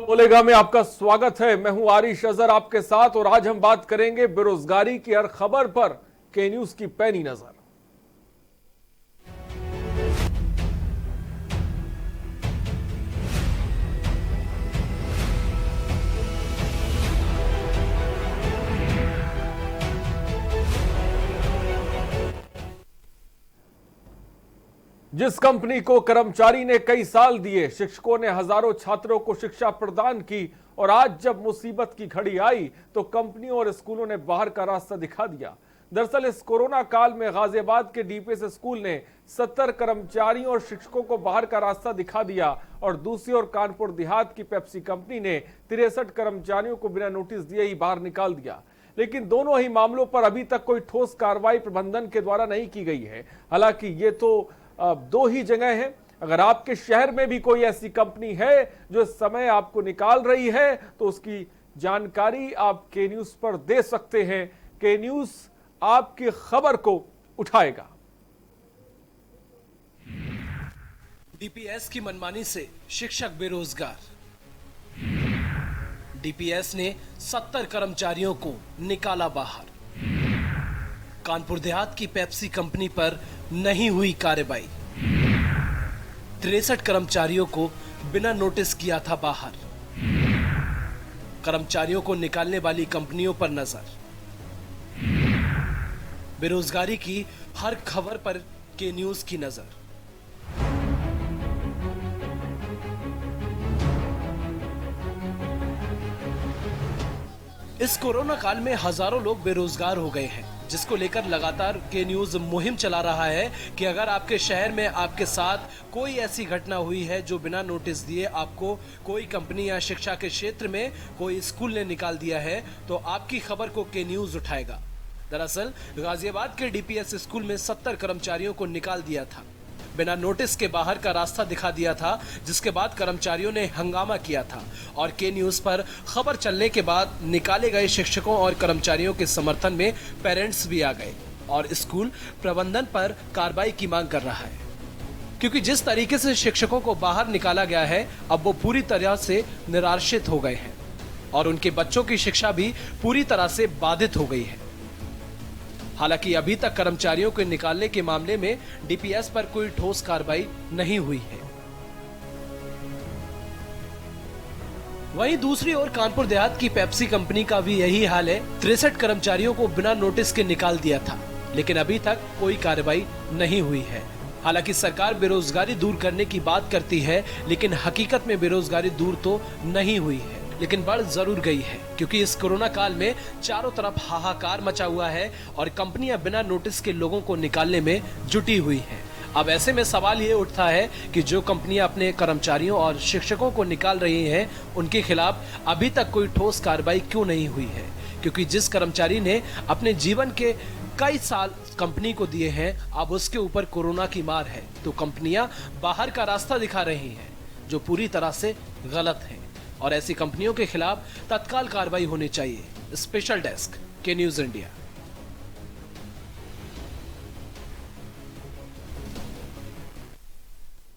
बोलेगा में आपका स्वागत है। मैं हूं आरिश अजहर आपके साथ और आज हम बात करेंगे बेरोजगारी की हर खबर पर के न्यूज की पैनी नजर। जिस कंपनी को कर्मचारी ने कई साल दिए, शिक्षकों ने हजारों छात्रों को शिक्षा प्रदान की और आज जब मुसीबत की घड़ी आई तो कंपनियों और स्कूलों ने बाहर का रास्ता दिखा दिया। दरअसल इस कोरोना काल में गाजियाबाद के डीपीएस स्कूल ने 70 कर्मचारियों और शिक्षकों को बाहर का रास्ता दिखा दिया और दूसरी ओर कानपुर देहात की पेप्सी कंपनी ने 63 कर्मचारियों को बिना नोटिस दिए ही बाहर निकाल दिया। लेकिन दोनों ही मामलों पर अभी तक कोई ठोस कार्रवाई प्रबंधन के द्वारा नहीं की गई है। हालांकि ये तो दो ही जगह है। अगर आपके शहर में भी कोई ऐसी कंपनी है जो इस समय आपको निकाल रही है तो उसकी जानकारी आप के न्यूज पर दे सकते हैं। के न्यूज आपकी खबर को उठाएगा। डीपीएस की मनमानी से शिक्षक बेरोजगार। डीपीएस ने 70 कर्मचारियों को निकाला बाहर। कानपुर देहात की पेप्सी कंपनी पर नहीं हुई कार्रवाई। 63 कर्मचारियों को बिना नोटिस किया था बाहर। कर्मचारियों को निकालने वाली कंपनियों पर नजर। बेरोजगारी की हर खबर पर के न्यूज की नजर। इस कोरोना काल में हजारों लोग बेरोजगार हो गए हैं, जिसको लेकर लगातार के न्यूज मुहिम चला रहा है कि अगर आपके शहर में आपके साथ कोई ऐसी घटना हुई है जो बिना नोटिस दिए आपको कोई कंपनी या शिक्षा के क्षेत्र में कोई स्कूल ने निकाल दिया है तो आपकी खबर को के न्यूज उठाएगा। दरअसल गाजियाबाद के डीपीएस स्कूल में 70 कर्मचारियों को निकाल दिया था, बिना नोटिस के बाहर का रास्ता दिखा दिया था, जिसके बाद कर्मचारियों ने हंगामा किया था और के न्यूज पर खबर चलने के बाद निकाले गए शिक्षकों और कर्मचारियों के समर्थन में पेरेंट्स भी आ गए और स्कूल प्रबंधन पर कार्रवाई की मांग कर रहा है, क्योंकि जिस तरीके से शिक्षकों को बाहर निकाला गया है अब वो पूरी तरह से निराशित हो गए हैं और उनके बच्चों की शिक्षा भी पूरी तरह से बाधित हो गई है। हालांकि अभी तक कर्मचारियों को निकालने के मामले में डीपीएस पर कोई ठोस कार्रवाई नहीं हुई है। वहीं दूसरी ओर कानपुर देहात की पेप्सी कंपनी का भी यही हाल है। 63 कर्मचारियों को बिना नोटिस के निकाल दिया था, लेकिन अभी तक कोई कार्रवाई नहीं हुई है। हालांकि सरकार बेरोजगारी दूर करने की बात करती है, लेकिन हकीकत में बेरोजगारी दूर तो नहीं हुई है, लेकिन बढ़ जरूर गई है, क्योंकि इस कोरोना काल में चारों तरफ हाहाकार मचा हुआ है और कंपनियां बिना नोटिस के लोगों को निकालने में जुटी हुई हैं। अब ऐसे में सवाल ये उठता है कि जो कंपनियां अपने कर्मचारियों और शिक्षकों को निकाल रही हैं, उनके खिलाफ अभी तक कोई ठोस कार्रवाई क्यों नहीं हुई है? क्योंकि जिस कर्मचारी ने अपने जीवन के कई साल कंपनी को दिए हैं, अब उसके ऊपर कोरोना की मार है, तो कंपनियां बाहर का रास्ता दिखा रही हैं, जो पूरी तरह से गलत है और ऐसी कंपनियों के खिलाफ तत्काल कार्रवाई होनी चाहिए। स्पेशल डेस्क के न्यूज इंडिया।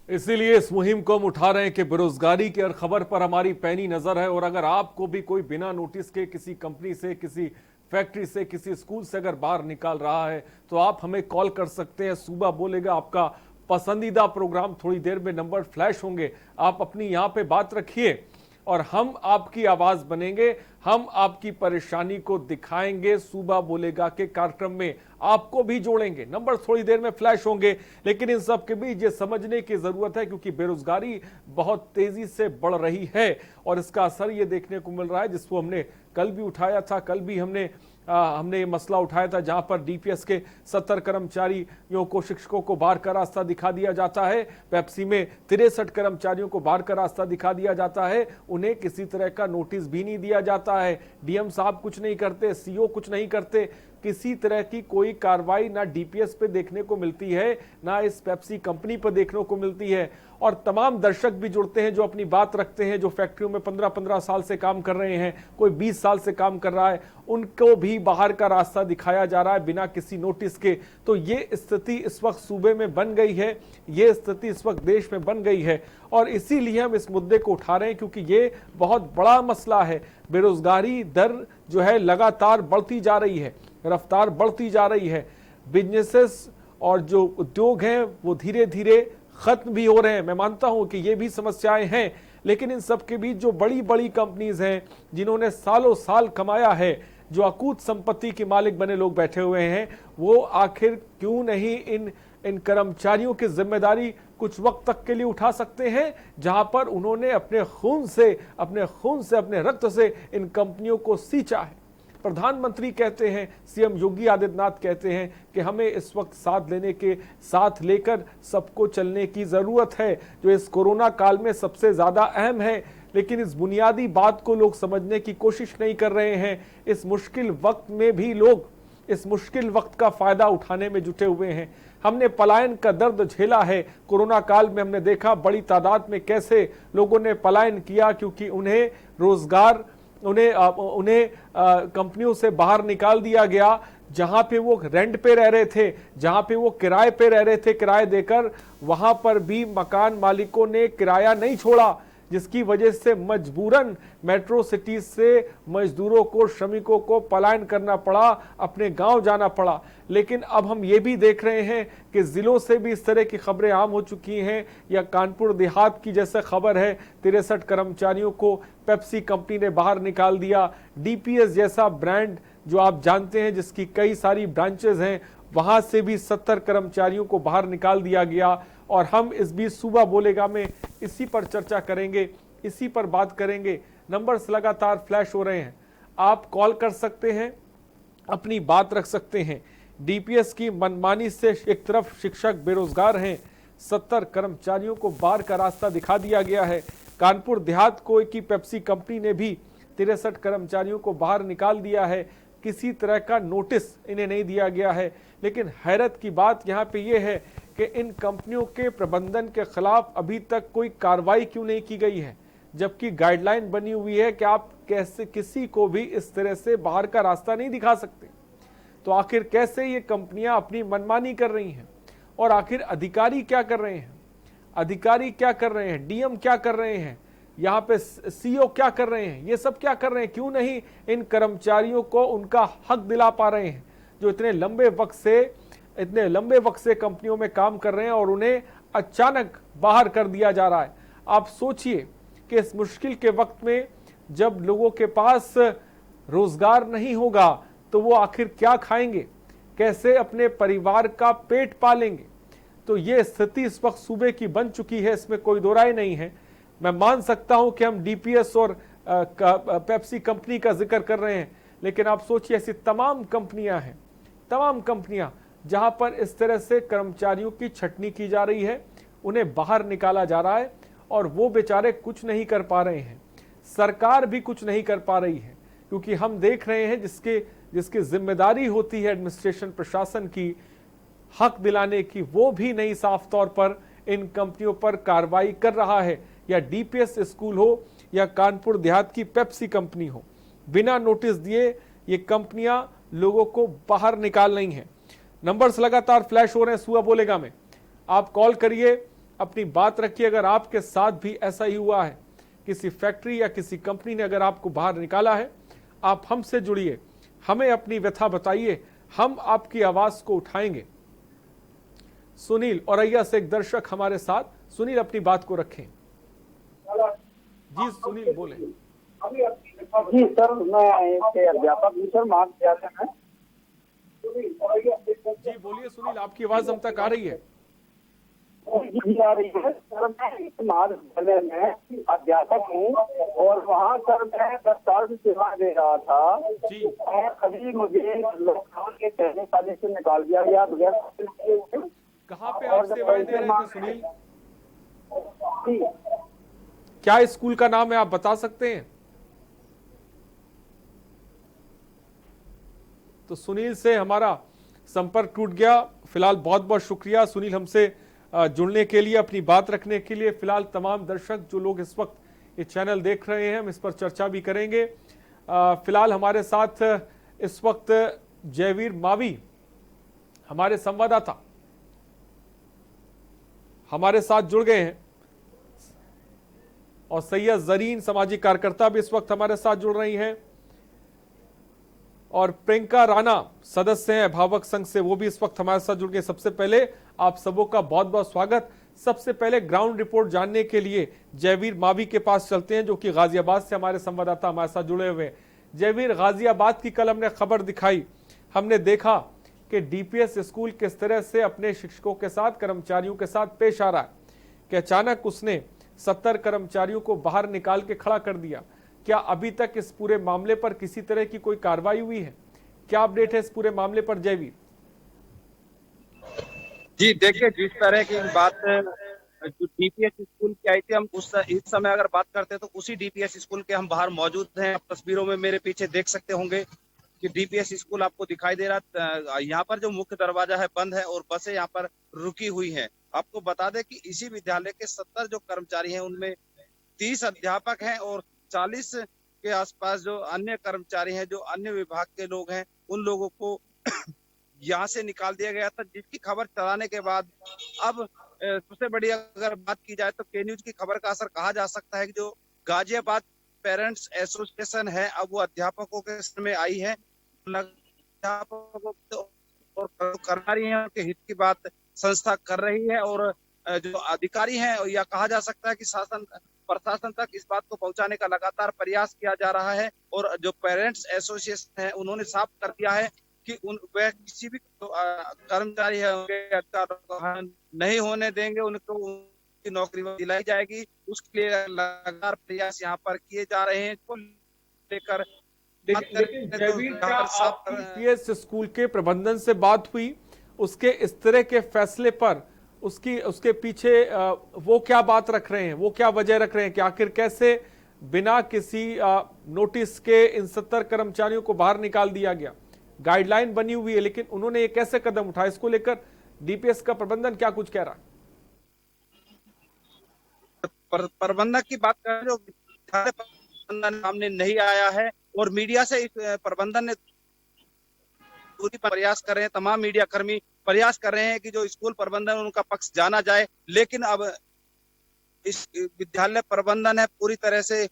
इसीलिए इस मुहिम को हम उठा रहे हैं कि बेरोजगारी की हर खबर पर हमारी पैनी नजर है और अगर आपको भी कोई बिना नोटिस के किसी कंपनी से, किसी फैक्ट्री से, किसी स्कूल से अगर बाहर निकाल रहा है तो आप हमें कॉल कर सकते हैं। सुबह बोलेगा आपका पसंदीदा प्रोग्राम, थोड़ी देर में नंबर फ्लैश होंगे, आप अपनी यहां पे बात रखिए और हम आपकी आवाज बनेंगे, हम आपकी परेशानी को दिखाएंगे। सुबह बोलेगा के कार्यक्रम में आपको भी जोड़ेंगे। नंबर थोड़ी देर में फ्लैश होंगे, लेकिन इन सब के बीच ये समझने की जरूरत है क्योंकि बेरोजगारी बहुत तेजी से बढ़ रही है और इसका असर ये देखने को मिल रहा है, जिसको हमने कल भी उठाया था। कल भी हमने ये मसला उठाया था जहां पर डीपीएस के 70 कर्मचारियों को, शिक्षकों को बाहर का रास्ता दिखा दिया जाता है। पेप्सी में 63 कर्मचारियों को बाहर का रास्ता दिखा दिया जाता है, उन्हें किसी तरह का नोटिस भी नहीं दिया जाता है। डीएम साहब कुछ नहीं करते, सीओ कुछ नहीं करते, किसी तरह की कोई कार्रवाई ना डीपीएस पे देखने को मिलती है, ना इस पेप्सी कंपनी पर देखने को मिलती है। और तमाम दर्शक भी जुड़ते हैं जो अपनी बात रखते हैं, जो फैक्ट्रियों में 15-15 साल से काम कर रहे हैं, कोई 20 साल से काम कर रहा है, उनको भी बाहर का रास्ता दिखाया जा रहा है बिना किसी नोटिस के। तो ये स्थिति इस वक्त सूबे में बन गई है, ये स्थिति इस वक्त देश में बन गई है, और इसीलिए हम इस मुद्दे को उठा रहे हैं क्योंकि ये बहुत बड़ा मसला है। बेरोजगारी दर जो है लगातार बढ़ती जा रही है, रफ्तार बढ़ती जा रही है। बिजनेसेस और जो उद्योग हैं वो धीरे धीरे खत्म भी हो रहे हैं। मैं मानता हूं कि ये भी समस्याएं हैं, लेकिन इन सब के बीच जो बड़ी बड़ी कंपनीज हैं जिन्होंने सालों साल कमाया है, जो अकूत संपत्ति के मालिक बने लोग बैठे हुए हैं, वो आखिर क्यों नहीं इन कर्मचारियों की जिम्मेदारी कुछ वक्त तक के लिए उठा सकते हैं, जहां पर उन्होंने अपने खून से अपने रक्त से इन कंपनियों को सींचा है। प्रधानमंत्री कहते हैं, सीएम योगी आदित्यनाथ कहते हैं कि हमें इस वक्त साथ लेकर सबको चलने की जरूरत है, जो इस कोरोना काल में सबसे ज्यादा अहम है। लेकिन इस बुनियादी बात को लोग समझने की कोशिश नहीं कर रहे हैं। इस मुश्किल वक्त में भी लोग इस मुश्किल वक्त का फायदा उठाने में जुटे हुए हैं। हमने पलायन का दर्द झेला है। कोरोना काल में हमने देखा बड़ी तादाद में कैसे लोगों ने पलायन किया, क्योंकि उन्हें रोजगार, उन्हें कंपनियों से बाहर निकाल दिया गया। जहां पे वो रेंट पे रह रहे थे, जहां पे वो किराए पे रह रहे थे, किराए देकर, वहां पर भी मकान मालिकों ने किराया नहीं छोड़ा, जिसकी वजह से मजबूरन मेट्रो सिटी से मजदूरों को, श्रमिकों को पलायन करना पड़ा, अपने गांव जाना पड़ा। लेकिन अब हम ये भी देख रहे हैं कि जिलों से भी इस तरह की खबरें आम हो चुकी हैं। या कानपुर देहात की जैसे खबर है, 63 कर्मचारियों को पेप्सी कंपनी ने बाहर निकाल दिया। डीपीएस जैसा ब्रांड जो आप जानते हैं, जिसकी कई सारी ब्रांचेज हैं, वहां से भी 70 कर्मचारियों को बाहर निकाल दिया गया। और हम इस बीच सुबह बोलेगा में इसी पर चर्चा करेंगे, इसी पर बात करेंगे। नंबर्स लगातार फ्लैश हो रहे हैं, आप कॉल कर सकते हैं, अपनी बात रख सकते हैं। डीपीएस की मनमानी से एक तरफ शिक्षक बेरोजगार हैं, 70 कर्मचारियों को बाहर का रास्ता दिखा दिया गया है। कानपुर देहात को की पेप्सी कंपनी ने भी 63 कर्मचारियों को बाहर निकाल दिया है। किसी तरह का नोटिस इन्हें नहीं दिया गया है। लेकिन हैरत की बात यहाँ पे ये है कि इन कंपनियों के प्रबंधन के खिलाफ अभी तक कोई कार्रवाई क्यों नहीं की गई है, जबकि गाइडलाइन बनी हुई है कि आप कैसे किसी को भी इस तरह से बाहर का रास्ता नहीं दिखा सकते। तो आखिर कैसे ये कंपनियां अपनी मनमानी कर रही हैं, और आखिर अधिकारी क्या कर रहे हैं, डीएम क्या कर रहे हैं, यहाँ पे सीईओ क्या कर रहे हैं, ये सब क्या कर रहे हैं? क्यों नहीं इन कर्मचारियों को उनका हक दिला पा रहे हैं, जो इतने लंबे वक्त से कंपनियों में काम कर रहे हैं और उन्हें अचानक बाहर कर दिया जा रहा है। आप सोचिए कि इस मुश्किल के वक्त में जब लोगों के पास रोजगार नहीं होगा तो वो आखिर क्या खाएंगे, कैसे अपने परिवार का पेट पालेंगे। तो ये स्थिति इस वक्त सूबे की बन चुकी है, इसमें कोई दो राय नहीं है। मैं मान सकता हूं कि हम डीपीएस और पेप्सी कंपनी का जिक्र कर रहे हैं, लेकिन आप सोचिए ऐसी तमाम कंपनियां जहां पर इस तरह से कर्मचारियों की छटनी की जा रही है, उन्हें बाहर निकाला जा रहा है और वो बेचारे कुछ नहीं कर पा रहे हैं। सरकार भी कुछ नहीं कर पा रही है, क्योंकि हम देख रहे हैं जिसकी जिम्मेदारी होती है एडमिनिस्ट्रेशन, प्रशासन की, हक दिलाने की, वो भी नहीं साफ तौर पर इन कंपनियों पर कार्रवाई कर रहा है। या डीपीएस स्कूल हो या कानपुर देहात की पेप्सी कंपनी हो, बिना नोटिस दिए ये कंपनियां लोगों को बाहर निकाल रही हैं। नंबर्स लगातार फ्लैश हो रहे हैं सुबह बोलेगा में, आप कॉल करिए, अपनी बात रखिए। अगर आपके साथ भी ऐसा ही हुआ है, किसी फैक्ट्री या किसी कंपनी ने अगर आपको बाहर निकाला है, आप हमसे जुड़िए, हमें अपनी व्यथा बताइए, हम आपकी आवाज को उठाएंगे। सुनील औरैया से एक दर्शक हमारे साथ। सुनील, अपनी बात को रखें। जी सुनील बोले। जी सर, मैं अध्यापक हूँ सर, महाविद्यालय में। जी बोलिए सुनील, आपकी आवाज हम तक आ रही है। जी आ रही है सर। मैं महाविद्यालय में अध्यापक हूँ और वहाँ सर मैं 10 साल से सेवा दे रहा था जी। और अभी मुझे लॉकडाउन के पहले साल से निकाल दिया गया बगैर। कहाँ पे आप सेवाएं दे रहे थे सुनील? जी, क्या स्कूल का नाम है, आप बता सकते हैं? तो सुनील से हमारा संपर्क टूट गया। फिलहाल बहुत बहुत शुक्रिया सुनील हमसे जुड़ने के लिए, अपनी बात रखने के लिए। फिलहाल तमाम दर्शक जो लोग इस वक्त ये चैनल देख रहे हैं, हम इस पर चर्चा भी करेंगे। फिलहाल हमारे साथ इस वक्त जयवीर मावी हमारे संवाददाता हमारे साथ जुड़ गए हैं और सैयद जरीन सामाजिक कार्यकर्ता भी इस वक्त हमारे साथ जुड़ रही हैं और प्रियंका राणा सदस्य हैं अभिभावक संघ से, वो भी इस वक्त हमारे साथ जुड़ गए। सबसे पहले आप सबों का बहुत बहुत स्वागत। सबसे पहले ग्राउंड रिपोर्ट जानने के लिए जयवीर मावी के पास चलते हैं, जो कि गाजियाबाद से हमारे संवाददाता हमारे साथ जुड़े हुए हैं। जयवीर, गाजियाबाद की कल हमने खबर दिखाई, हमने देखा कि डीपीएस स्कूल किस तरह से अपने शिक्षकों के साथ, कर्मचारियों के साथ पेश आ रहा है कि अचानक उसने 70 कर्मचारियों को बाहर निकाल के खड़ा कर दिया। क्या अभी तक इस पूरे मामले पर किसी तरह की कोई कार्रवाई हुई है? क्या अपडेट है इस पूरे मामले पर जयवीर? जी देखिए, जिस तरह की बात जो डीपीएस स्कूल की आई थी, हम इस समय अगर बात करते हैं तो उसी डीपीएस स्कूल के हम बाहर मौजूद हैं। आप तस्वीरों में मेरे पीछे देख सकते होंगे कि डीपीएस स्कूल आपको दिखाई दे रहा। यहाँ पर जो मुख्य दरवाजा है बंद है और बसें यहाँ पर रुकी हुई हैं। आपको बता दें कि इसी विद्यालय के 70 जो कर्मचारी हैं उनमें 30 अध्यापक हैं और 40 के आसपास जो अन्य कर्मचारी हैं, जो अन्य विभाग के लोग हैं, उन लोगों को यहाँ से निकाल दिया गया था। जिसकी खबर चलाने के बाद अब सबसे बड़ी अगर बात की जाए तो के न्यूज की खबर का असर कहा जा सकता है कि जो गाजियाबाद पेरेंट्स एसोसिएशन है, अब वो अध्यापकों के में आई है। अध्यापकों और कर्मचारी हैं, उनके हित की बात संस्था कर रही है और जो अधिकारी हैं, या कहा जा सकता है कि शासन प्रशासन तक इस बात को पहुंचाने का लगातार प्रयास किया जा रहा है। और जो पेरेंट्स एसोसिएशन है, उन्होंने साफ कर दिया है कि वह किसी भी कर्मचारी है उनके अधिकार नहीं होने देंगे, उनको उनकी नौकरी दिलाई जाएगी। उसके लिए लगातार प्रयास यहाँ पर किए जा रहे हैं। को लेकर डीपीएस स्कूल के प्रबंधन से बात हुई, उसके इस तरह के फैसले पर उसके पीछे वो क्या बात रख रहे हैं, वो क्या वजह रख रहे हैं कि आखिर कैसे बिना किसी नोटिस के इन 70 कर्मचारियों को बाहर निकाल दिया गया? गाइडलाइन बनी हुई है, लेकिन उन्होंने ये कैसे कदम उठाया? इसको लेकर डीपीएस का प्रबंधन क्या कुछ कह रहा है? प्रबंधक की बात करें, जो प्रबंधन सामने नहीं आया है और मीडिया से इस प्रबंधन ने पूरी प्रयास कर रहे हैं, तमाम मीडिया कर्मी प्रयास कर रहे हैं कि जो स्कूल प्रबंधन उनका पक्ष जाना जाए। लेकिन अब इस विद्यालय प्रबंधन है पूरी तरह से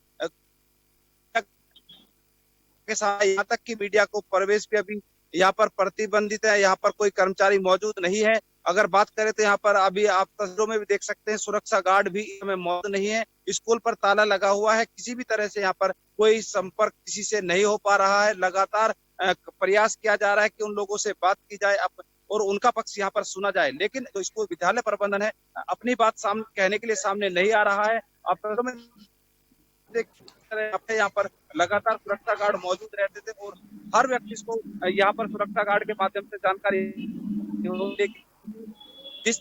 यहाँ तक कि मीडिया को प्रवेश भी अभी यहाँ पर प्रतिबंधित है। यहाँ पर कोई कर्मचारी मौजूद नहीं है। अगर बात करें तो यहाँ पर अभी आप तस्वीरों में भी देख सकते हैं, सुरक्षा गार्ड भी इसमें मौजूद नहीं है। स्कूल पर ताला लगा हुआ है, किसी भी तरह से यहाँ पर कोई संपर्क किसी से नहीं हो पा रहा है। लगातार प्रयास किया जा रहा है कि उन लोगों से बात की जाए और उनका पक्ष यहाँ पर सुना जाए, लेकिन जो स्कूल विद्यालय प्रबंधन है अपनी बात कहने के लिए सामने नहीं आ रहा है। आप यहाँ पर लगातार सुरक्षा गार्ड मौजूद रहते थे और हर व्यक्ति को यहाँ पर सुरक्षा गार्ड के माध्यम से जानकारी जिस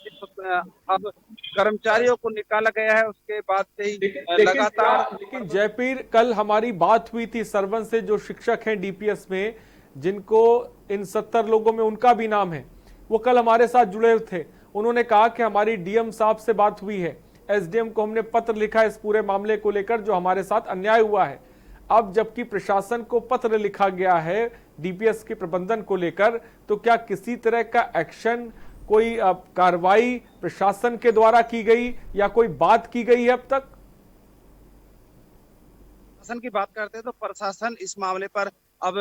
अब कर्मचारियों को निकाला गया है उसके बाद से ही लगातार। लेकिन जयवीर, कल हमारी बात हुई थी सरवन से, जो शिक्षक हैं डीपीएस में, जिनको इन 70 लोगों में उनका भी नाम है, वो कल हमारे साथ जुड़े थे। उन्होंने कहा कि हमारी डीएम साहब से बात हुई है, एसडीएम को हमने पत्र लिखा है इस पूरे मामले को लेकर जो हमारे साथ अन्याय हुआ है। अब जबकि प्रशासन को पत्र लिखा गया है डीपीएस के प्रबंधन को लेकर, तो क्या किसी तरह का एक्शन, कोई कार्रवाई प्रशासन के द्वारा की गई या कोई बात की गई है अब तक? प्रशासन की बात करते हैं तो प्रशासन इस मामले पर अब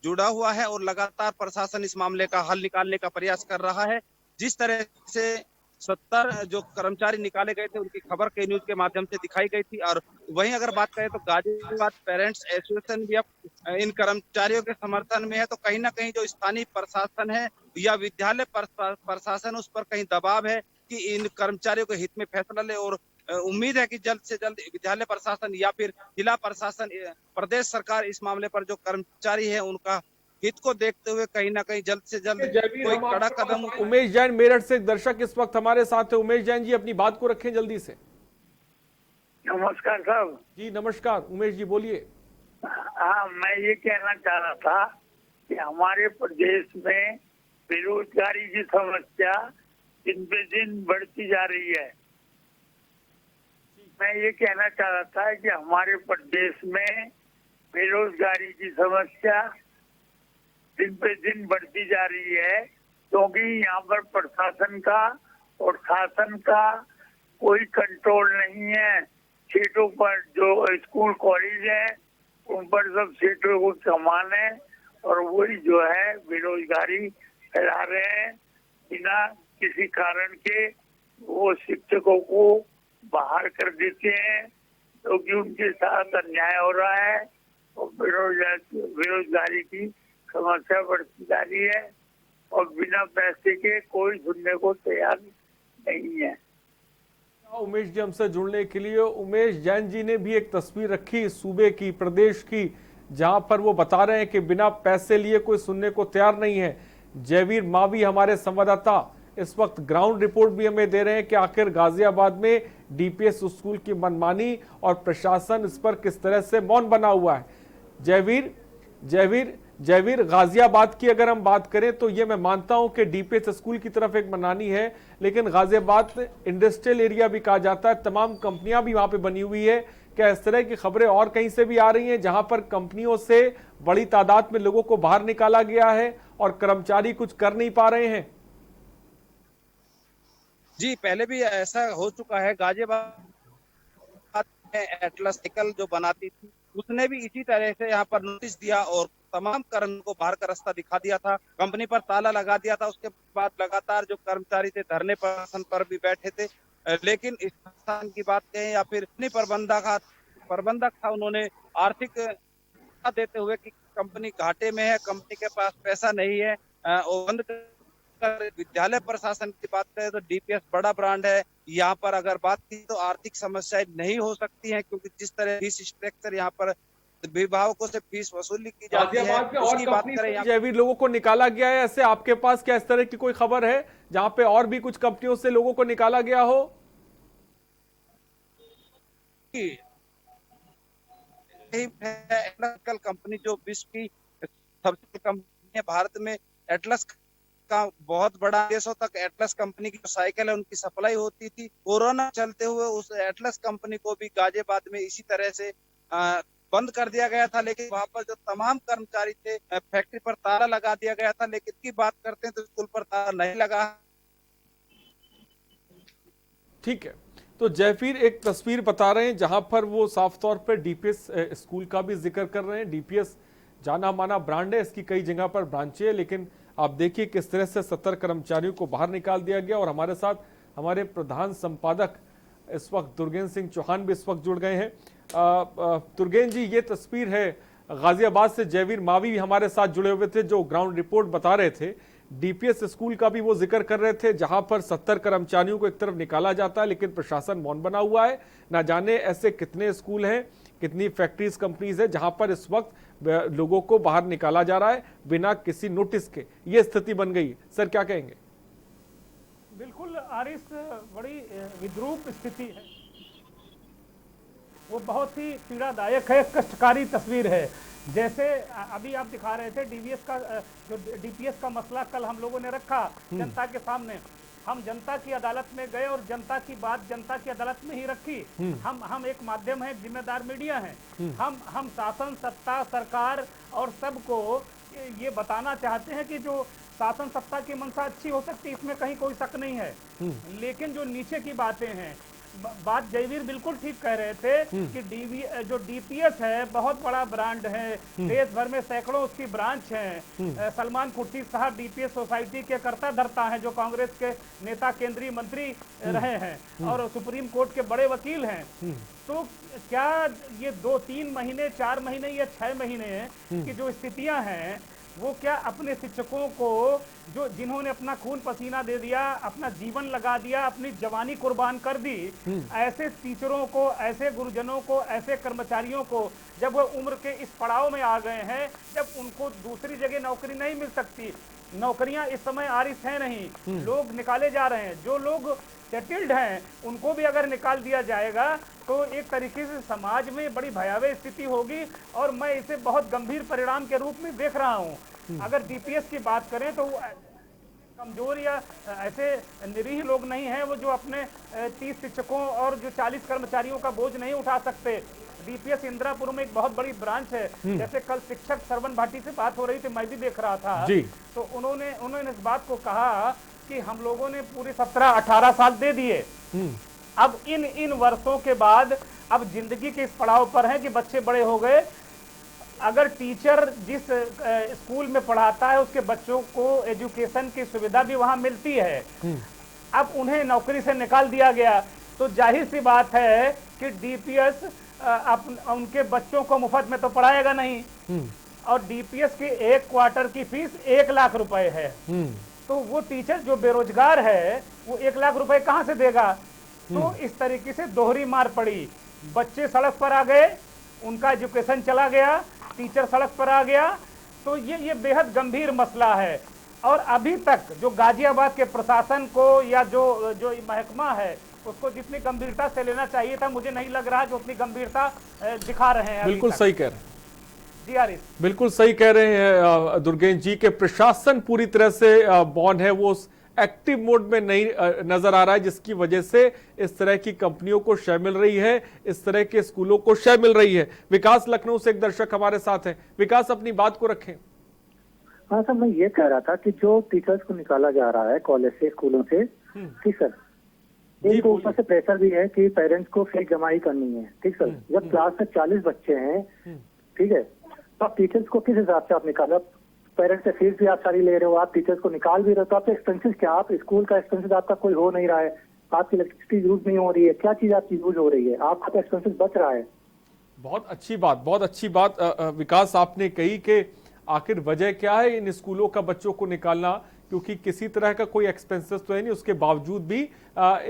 जुड़ा हुआ है और लगातार प्रशासन इस मामले का हल निकालने का प्रयास कर रहा है। जिस तरह से 70 जो कर्मचारी निकाले गए थे उनकी खबर के न्यूज के माध्यम से दिखाई गई थी। और वहीं अगर बात करें तो गाजियाबाद पेरेंट्स एसोसिएशन भी अब इन कर्मचारियों के समर्थन में है। तो कहीं ना कहीं जो स्थानीय प्रशासन है या विद्यालय प्रशासन, उस पर कहीं दबाव है कि इन कर्मचारियों के हित में फैसला ले। और उम्मीद है कि जल्द से जल्द विद्यालय प्रशासन या फिर जिला प्रशासन, प्रदेश सरकार इस मामले पर जो कर्मचारी है उनका हित को देखते हुए कहीं ना कहीं जल्द से जल्द कोई कड़ा कदम। उमेश जैन मेरठ से दर्शक इस वक्त हमारे साथ है। उमेश जैन जी, अपनी बात को रखें जल्दी से। नमस्कार साहब। जी नमस्कार, उमेश जी बोलिए। हाँ, मैं ये कहना चाह रहा था कि हमारे प्रदेश में बेरोजगारी की समस्या दिन पे दिन बढ़ती जा रही है। मैं ये कहना चाह रहा था कि हमारे प्रदेश में बेरोजगारी की समस्या दिन पे दिन बढ़ती जा रही है, क्योंकि यहाँ पर प्रशासन का और शासन का कोई कंट्रोल नहीं है। सीटों पर जो स्कूल कॉलेज है उन पर सब सीटों को समान है और वही जो है बेरोजगारी फैला रहे हैं बिना किसी कारण के। वो शिक्षकों को बाहर कर देते हैं क्योंकि उनके साथ अन्याय हो रहा है और बेरोजगारी की समस्या बढ़ती जा रही है और बिना पैसे के कोई सुनने को तैयार नहीं है। उमेश जी हमसे जुड़ने के लिए। उमेश, जैन जी ने भी एक तस्वीर रखी सूबे की, प्रदेश की, जहां पर वो बता रहे हैं कि बिना पैसे लिए कोई सुनने को तैयार नहीं है। जयवीर मावी हमारे संवाददाता इस वक्त ग्राउंड रिपोर्ट भी हमें दे रहे हैं कि आखिर गाजियाबाद में डीपीएस स्कूल की मनमानी और प्रशासन इस पर किस तरह से मौन बना हुआ है। जयवीर, गाजियाबाद की अगर हम बात करें तो ये मैं मानता हूं कि डीपीएस स्कूल की तरफ एक मनमानी है, लेकिन गाजियाबाद इंडस्ट्रियल एरिया भी कहा जाता है, तमाम कंपनियां भी वहां पे बनी हुई है। क्या इस तरह की खबरें और कहीं से भी आ रही हैं जहां पर कंपनियों से बड़ी तादाद में लोगों को बाहर निकाला गया है और कर्मचारी कुछ कर नहीं पा रहे हैं? जी, पहले भी ऐसा हो चुका है। गाजियाबाद में एटलस साइकिल जो बनाती थी उसने भी इसी तरह से यहाँ पर नोटिस दिया और तमाम कर्मियों को बाहर का रास्ता दिखा दिया था, कंपनी पर ताला लगा दिया था। उसके बाद लगातार जो कर्मचारी थे धरने पर भी बैठे थे, लेकिन इस संस्थान की बात कहें या फिर अपने प्रबंधक था, उन्होंने आर्थिक देते हुए कि कंपनी घाटे में है, कंपनी के पास पैसा नहीं है और बंद कर। विद्यालय प्रशासन की बात करें तो डीपीएस बड़ा ब्रांड है, यहाँ पर अगर बात की तो आर्थिक समस्याएं नहीं हो सकती हैं, क्योंकि जिस तरह फीस स्ट्रक्चर यहाँ पर विभागों से फीस वसूली की जाती है उसकी बात करें। जयवीर, लोगों को निकाला गया है, ऐसे आपके पास क्या इस तरह की कोई खबर है जहां पे और भी कुछ कंपनियों से लोगों को निकाला गया हो? कंपनी जो विश्व की सबसे कंपनी है भारत में, एटलस का बहुत बड़ा देशों तक एटलस कंपनी की जो साइकिल है उनकी सप्लाई होती थी। कोरोना चलते हुए उस एटलस कंपनी को भी गाजियाबाद में इसी तरह से बंद कर दिया गया था, लेकिन वहां पर जो तमाम कर्मचारी थे फैक्ट्री पर ताला लगा दिया गया था। लेकिन की बात करते हैं तो स्कूल पर ताला नहीं लगा। ठीक है, तो जयवीर एक तस्वीर बता रहे हैं जहां पर वो साफ तौर पर डीपीएस स्कूल का भी जिक्र कर रहे हैं। डीपीएस जाना माना ब्रांड है, इसकी कई जगह पर ब्रांचें है, लेकिन आप देखिए किस तरह से 70 कर्मचारियों को बाहर निकाल दिया गया। और हमारे साथ हमारे प्रधान संपादक इस वक्त दुर्गेन सिंह चौहान भी इस वक्त जुड़ गए हैं। दुर्गेन जी, ये तस्वीर है गाजियाबाद से, जयवीर मावी भी हमारे साथ जुड़े हुए थे जो ग्राउंड रिपोर्ट बता रहे थे। डीपीएस स्कूल का भी वो जिक्र कर रहे थे जहां पर 70 कर्मचारियों को एक तरफ निकाला जाता है लेकिन प्रशासन मौन बना हुआ है। ना जाने ऐसे कितने स्कूल हैं, कितनी फैक्ट्रीज, कंपनीज है जहां पर इस वक्त लोगों को बाहर निकाला जा रहा है बिना किसी नोटिस के। ये स्थिति बन गई। सर क्या कहेंगे? बिल्कुल आरिस, बड़ी विद्रूप स्थिति है, वो बहुत ही पीड़ादायक है, कष्टकारी तस्वीर है। जैसे अभी आप दिखा रहे थे डीपीएस का मसला कल हम लोगों ने रखा जनता के सामने। हम जनता की अदालत में गए और जनता की बात जनता की अदालत में ही रखी। हम एक माध्यम है, जिम्मेदार मीडिया है। हम शासन, सत्ता, सरकार और सबको ये बताना चाहते हैं कि जो शासन सत्ता की मंशा अच्छी हो सकती है, इसमें कहीं कोई शक नहीं है, लेकिन जो नीचे की बातें हैं, बात जयवीर बिल्कुल ठीक कह रहे थे कि जो डीपीएस है बहुत बड़ा ब्रांड है, देश भर में सैकड़ों उसकी ब्रांच हैं। सलमान खुर्शीद साहब डीपीएस सोसाइटी के कर्ता धर्ता हैं, जो कांग्रेस के नेता, केंद्रीय मंत्री रहे हैं और सुप्रीम कोर्ट के बड़े वकील हैं। तो क्या ये 2-3 महीने, 4 महीने या 6 महीने की जो स्थितियां हैं, वो क्या अपने शिक्षकों को, जो जिन्होंने अपना खून पसीना दे दिया, अपना जीवन लगा दिया, अपनी जवानी कुर्बान कर दी, ऐसे टीचरों को, ऐसे गुरुजनों को, ऐसे कर्मचारियों को जब वो उम्र के इस पड़ाव में आ गए हैं, जब उनको दूसरी जगह नौकरी नहीं मिल सकती, नौकरियां इस समय आरिस हैं नहीं, लोग निकाले जा रहे हैं। जो लोग सेटल्ड हैं उनको भी अगर निकाल दिया जाएगा तो एक तरीके से समाज में बड़ी भयावह स्थिति होगी और मैं इसे बहुत गंभीर परिणाम के रूप में देख रहा हूं। अगर डीपीएस की बात करें तो कमजोर या ऐसे निरीह लोग नहीं हैं वो जो अपने 30 शिक्षकों और जो 40 कर्मचारियों का बोझ नहीं उठा सकते। डीपीएस इंदिरापुर में एक बहुत बड़ी ब्रांच है। जैसे कल शिक्षक सरवन भाटी से बात हो रही थी, मैं भी देख रहा था जी। तो उन्होंने इस बात को कहा कि हम लोगों ने पूरे 17-18 साल दे दिए, अब इन वर्षों के बाद अब जिंदगी के इस पड़ाव पर है कि बच्चे बड़े हो गए, अगर टीचर जिस स्कूल में पढ़ाता है उसके बच्चों को एजुकेशन की सुविधा भी वहां मिलती है, अब उन्हें नौकरी से निकाल दिया गया तो जाहिर सी बात है कि डीपीएस उनके बच्चों को मुफ्त में तो पढ़ाएगा नहीं। और डीपीएस की एक क्वार्टर की फीस 1 लाख रुपए है, तो वो टीचर जो बेरोजगार है वो 1 लाख रुपए कहां से देगा। तो इस तरीके से दोहरी मार पड़ी, बच्चे सड़क पर आ गए, उनका एजुकेशन चला गया, टीचर सड़क पर आ गया। तो ये बेहद गंभीर मसला है और अभी तक जो गाजियाबाद के प्रशासन को या जो महकमा है उसको जितनी गंभीरता से लेना चाहिए था, मुझे नहीं लग रहा कि उतनी गंभीरता दिखा रहे हैं। बिल्कुल सही कह रहे हैं जी आरिफ, बिल्कुल सही कह रहे हैं दुर्गेश जी के प्रशासन पूरी तरह से बॉन्ड है, वो एक्टिव मोड में नहीं नजर आ रहा है, जिसकी वजह से इस तरह की कंपनियों को शय मिल रही है, इस तरह के स्कूलों को शय मिल रही है। विकास लखनऊ से एक दर्शक हमारे साथ हैं। विकास, अपनी बात को रखें। हाँ सर, मैं ये कह रहा था कि जो टीचर्स को निकाला जा रहा है कॉलेज से, स्कूलों से, ठीक सर, एक तो ऊपर से प्रेशर भी है कि पेरेंट्स को फीस जमा ही करनी है, ठीक सर। जब क्लास में 40 बच्चे हैं, ठीक है, तो आप टीचर्स को किस हिसाब से आप निकालो? पेरेंट्स से फीस भी आप सारी ले रहे हो, आप टीचर्स को निकाल भी रहे हो, तो आपके एक्सपेंसेस क्या? आप स्कूल का एक्सपेंसेस आपका कोई हो नहीं रहा है, आपकी इलेक्ट्रिसिटी यूज नहीं हो रही है, क्या चीज आपकी यूज हो रही है, आपका एक्सपेंसेस बच रहा है। बहुत अच्छी बात विकास आपने कही कि आखिर वजह क्या है इन स्कूलों का बच्चों को निकालना, क्योंकि किसी तरह का कोई एक्सपेंसेस तो है नहीं, उसके बावजूद भी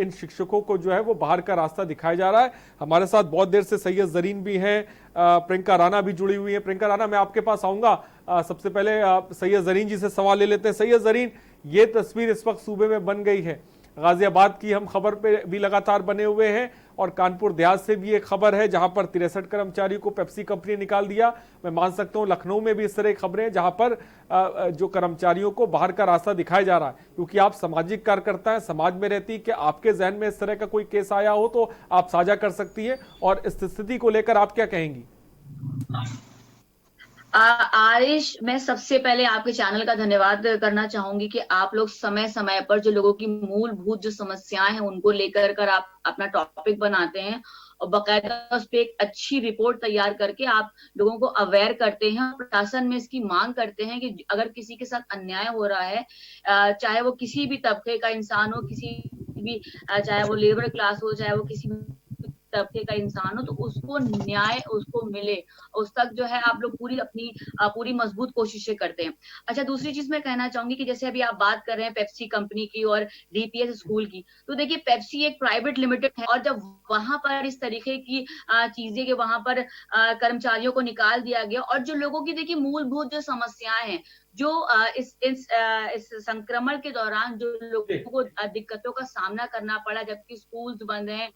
इन शिक्षकों को जो है वो बाहर का रास्ता दिखाया जा रहा है। हमारे साथ बहुत देर से सैयद जरीन भी हैं, प्रियंका राणा भी जुड़ी हुई है। प्रियंका राणा, मैं आपके पास आऊंगा, सबसे पहले सैयद जरीन जी से सवाल ले लेते हैं। सैयद जरीन, ये तस्वीर इस वक्त सूबे में बन गई है, गाजियाबाद की हम खबर पे भी लगातार बने हुए हैं और कानपुर देहात से भी एक खबर है जहां पर 63 कर्मचारियों को पेप्सी कंपनी ने निकाल दिया। मैं मान सकता हूं लखनऊ में भी इस तरह की खबरें हैं जहां पर जो कर्मचारियों को बाहर का रास्ता दिखाया जा रहा है। क्योंकि आप सामाजिक कार्यकर्ता हैं, समाज में रहती, कि आपके जहन में इस तरह का कोई केस आया हो तो आप साझा कर सकती हैं और इस स्थिति को लेकर आप क्या कहेंगी? आरिश, मैं सबसे पहले आपके चैनल का धन्यवाद करना चाहूंगी कि आप लोग समय समय पर जो लोगों की मूलभूत जो समस्याएं हैं उनको लेकर आप अपना टॉपिक बनाते हैं और बाकायदा उस पर एक अच्छी रिपोर्ट तैयार करके आप लोगों को अवेयर करते हैं। प्रशासन में इसकी मांग करते हैं कि अगर किसी के साथ अन्याय हो रहा है, चाहे वो किसी भी तबके का इंसान हो, किसी भी, चाहे वो लेबर क्लास हो, चाहे वो किसी तबके का इंसान हो, तो उसको न्याय उसको मिले, उस तक जो है आप लोग पूरी मजबूत कोशिशें करते हैं। अच्छा, दूसरी चीज मैं कहना चाहूंगी कि जैसे अभी आप बात कर रहे हैं पेप्सी कंपनी की और डीपीएस स्कूल की, तो देखिए पेप्सी एक प्राइवेट लिमिटेड है और जब वहां पर इस तरीके की चीजें कि वहां पर कर्मचारियों को निकाल दिया गया और जो लोगों की देखिए मूलभूत जो समस्याएं हैं, जो इस संक्रमण के दौरान जो लोगों को दिक्कतों का सामना करना पड़ा, जबकि स्कूल्स बंद हैं,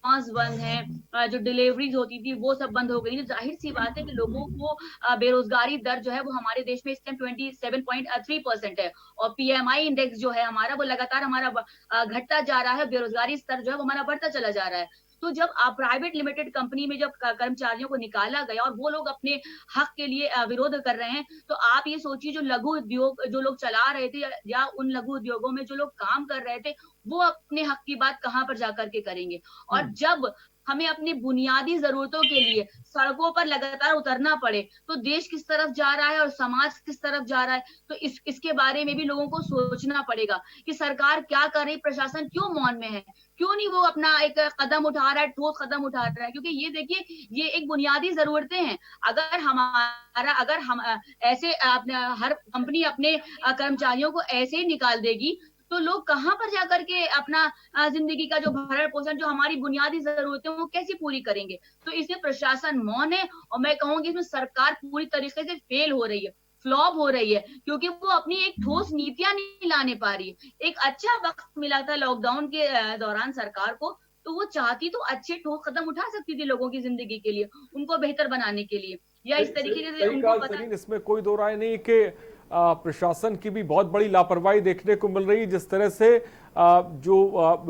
बंद है, जो डिलीवरीज होती थी वो सब बंद हो गई, तो जाहिर सी बात है कि लोगों को बेरोजगारी दर जो है वो हमारे देश में इस टाइम 27.3% है और पीएमआई इंडेक्स जो है हमारा वो लगातार हमारा घटता जा रहा है, बेरोजगारी स्तर जो है वो हमारा बढ़ता चला जा रहा है। तो जब प्राइवेट लिमिटेड कंपनी में जब कर्मचारियों को निकाला गया और वो लोग अपने हक के लिए विरोध कर रहे हैं, तो आप ये सोचिए जो लघु उद्योग जो लोग चला रहे थे या उन लघु उद्योगों में जो लोग काम कर रहे थे, वो अपने हक की बात कहां पर जाकर के करेंगे। और जब हमें अपनी बुनियादी जरूरतों के लिए सड़कों पर लगातार उतरना पड़े, तो देश किस तरफ जा रहा है और समाज किस तरफ जा रहा है, तो इसके बारे में भी लोगों को सोचना पड़ेगा कि सरकार क्या कर रही, प्रशासन क्यों मौन में है, क्यों नहीं वो अपना एक कदम उठा रहा है, ठोस कदम उठा रहा है। क्योंकि ये देखिए, ये एक बुनियादी जरूरतें हैं। अगर हम ऐसे हर कंपनी अपने कर्मचारियों को ऐसे ही निकाल देगी, तो लोग कहां पर जाकर के अपना जिंदगी का जो भरण पोषण, जो हमारी बुनियादी जरूरतें वो कैसे पूरी करेंगे। तो इसमें प्रशासन मौन है और मैं कहूंगी इसमें सरकार पूरी तरीके से फेल हो रही है, फ्लॉप हो रही है, क्योंकि वो अपनी एक ठोस नीतियां नहीं लाने पा रही है। एक अच्छा वक्त मिला था लॉकडाउन के दौरान सरकार को, तो वो चाहती तो अच्छे ठोस कदम उठा सकती थी लोगों की जिंदगी के लिए, उनको बेहतर बनाने के लिए। या इस तरीके से सही उनको कहा पता। सलीन, इसमें कोई दो राय नहीं कि प्रशासन की भी बहुत बड़ी लापरवाही देखने को मिल रही है। जिस तरह से जो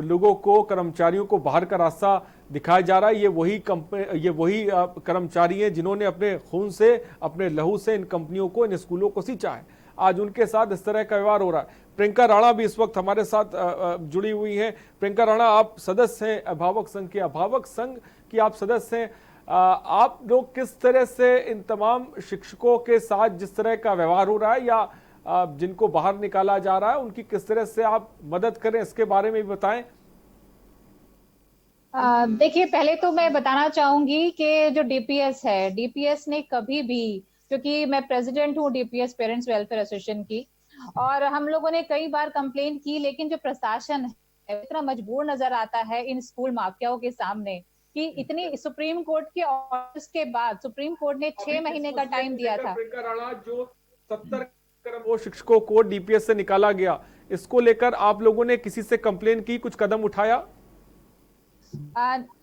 लोगों को, कर्मचारियों को बाहर का रास्ता दिखाया जा रहा है, ये वही कर्मचारी हैं जिन्होंने अपने खून से, अपने लहू से इन कंपनियों को, इन स्कूलों को सींचा है। आज उनके साथ इस तरह का व्यवहार हो रहा है। प्रियंका राणा भी इस वक्त हमारे साथ जुड़ी हुई हैं। प्रियंका राणा, आप सदस्य हैं अभिभावक संघ के, अभिभावक संघ की आप सदस्य हैं। आप लोग किस तरह से इन तमाम शिक्षकों के साथ जिस तरह का व्यवहार हो रहा है या जिनको बाहर निकाला जा रहा है, उनकी किस तरह से आप मदद करें, इसके बारे में भी बताएं। देखिए, पहले तो मैं बताना चाहूंगी कि जो डीपीएस है, डीपीएस ने कभी भी, क्योंकि मैं प्रेसिडेंट हूँ डीपीएस पेरेंट्स वेलफेयर एसोसिएशन की, और हम लोगों ने कई बार कंप्लेंट की, लेकिन जो प्रशासन है इतना मजबूर नजर आता है इन स्कूल माफियाओं के सामने कि इतनी सुप्रीम कोर्ट के ऑर्डर्स के बाद, सुप्रीम कोर्ट ने 6 महीने का टाइम दिया था। प्रियंका राणा, जो 70 वो शिक्षकों को डीपीएस से निकाला गया, इसको लेकर आप लोगों ने किसी से कंप्लेन की, कुछ कदम उठाया?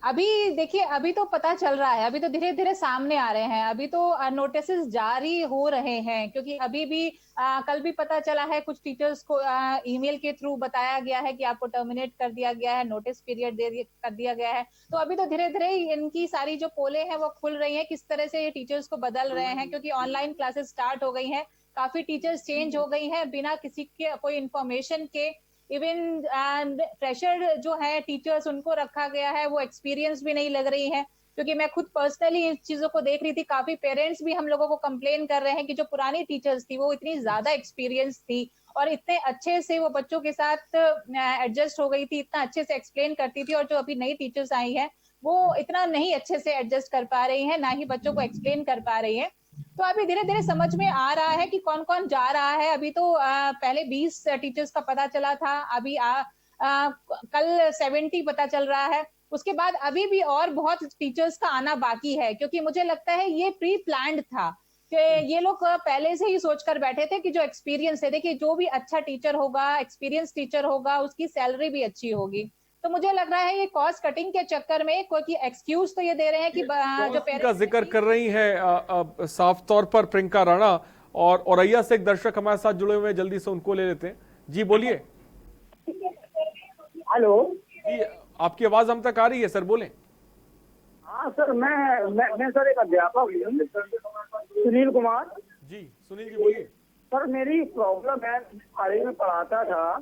अभी देखिए, अभी तो पता चल रहा है, अभी तो धीरे धीरे सामने आ रहे हैं, अभी तो नोटिस जारी हो रहे हैं, क्योंकि अभी भी कल भी पता चला है कुछ टीचर्स को ईमेल के थ्रू बताया गया है कि आपको टर्मिनेट कर दिया गया है, नोटिस पीरियड कर दिया गया है। तो अभी तो धीरे धीरे इनकी सारी जो पोले हैं वो खुल रही हैं, किस तरह से ये टीचर्स को बदल रहे हैं, क्योंकि ऑनलाइन क्लासेस स्टार्ट हो गई हैं, काफी टीचर्स चेंज हो गई हैं बिना किसी के कोई इन्फॉर्मेशन के। इवन फ्रेशर जो है टीचर्स, उनको रखा गया है, वो एक्सपीरियंस भी नहीं लग रही है, क्योंकि मैं खुद पर्सनली इस चीजों को देख रही थी। काफी पेरेंट्स भी हम लोगों को कंप्लेन कर रहे हैं कि जो पुरानी टीचर्स थी वो इतनी ज्यादा एक्सपीरियंस थी और इतने अच्छे से वो बच्चों के साथ एडजस्ट हो गई थी, इतना अच्छे से एक्सप्लेन करती थी, और जो अभी नई टीचर्स आई है वो इतना नहीं अच्छे से एडजस्ट कर पा रही है, ना ही बच्चों को एक्सप्लेन कर पा रही है। तो अभी धीरे धीरे समझ में आ रहा है कि कौन कौन जा रहा है। अभी तो पहले 20 टीचर्स का पता चला था, अभी कल 70 पता चल रहा है। उसके बाद अभी भी और बहुत टीचर्स का आना बाकी है, क्योंकि मुझे लगता है ये प्री प्लान्ड था कि ये लोग पहले से ही सोच कर बैठे थे कि जो एक्सपीरियंस है, देखिए जो भी अच्छा टीचर होगा, एक्सपीरियंस टीचर होगा, उसकी सैलरी भी अच्छी होगी। तो मुझे लग रहा है ये कॉस्ट कटिंग के चक्कर में कोई एक्सक्यूज तो ये दे रहे हैं कि जो पेरेंट्स का जिक्र कर रही है साफ तौर पर प्रियंका राणा, और औरैया से एक दर्शक हमारे साथ जुड़े हुए हैं, जल्दी से उनको ले लेते हैं। जी बोलिए। हेलो जी, आपकी आवाज हम तक आ रही है सर, बोलें। हाँ सर, मैं सर एक अध्यापक हूँ, सुनील कुमार। जी सुनील जी बोलिए। सर मेरी प्रॉब्लम है, कॉलेज में पढ़ाता था।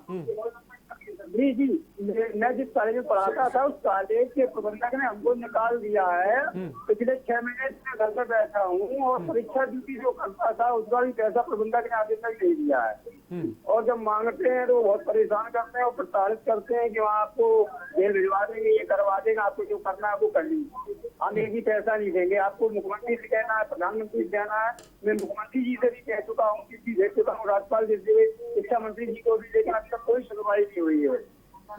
जी मैं जिस कॉलेज में पढ़ाता था उस कॉलेज के प्रबंधक ने हमको निकाल दिया है। पिछले 6 महीने से घर पर बैठा हूँ और परीक्षा ड्यूटी जो करता था उसका भी पैसा प्रबंधक ने अभी तक नहीं दिया है। और जब मांगते हैं तो बहुत परेशान करते हैं और प्रताड़ित करते हैं कि वहाँ आपको जेल भिजवा देंगे, ये करवा देंगे, आपको जो करना है वो कर लीजिए, हम एक ही पैसा नहीं देंगे। आपको मुख्यमंत्री से कहना है, प्रधानमंत्री से कहना है। मैं मुख्यमंत्री जी से भी कह चुका हूँ, चिट्ठी भेज चुका हूँ, राज्यपाल जी से, शिक्षा मंत्री जी को भी, लेकिन अभी तक कोई सुनवाई नहीं हुई है।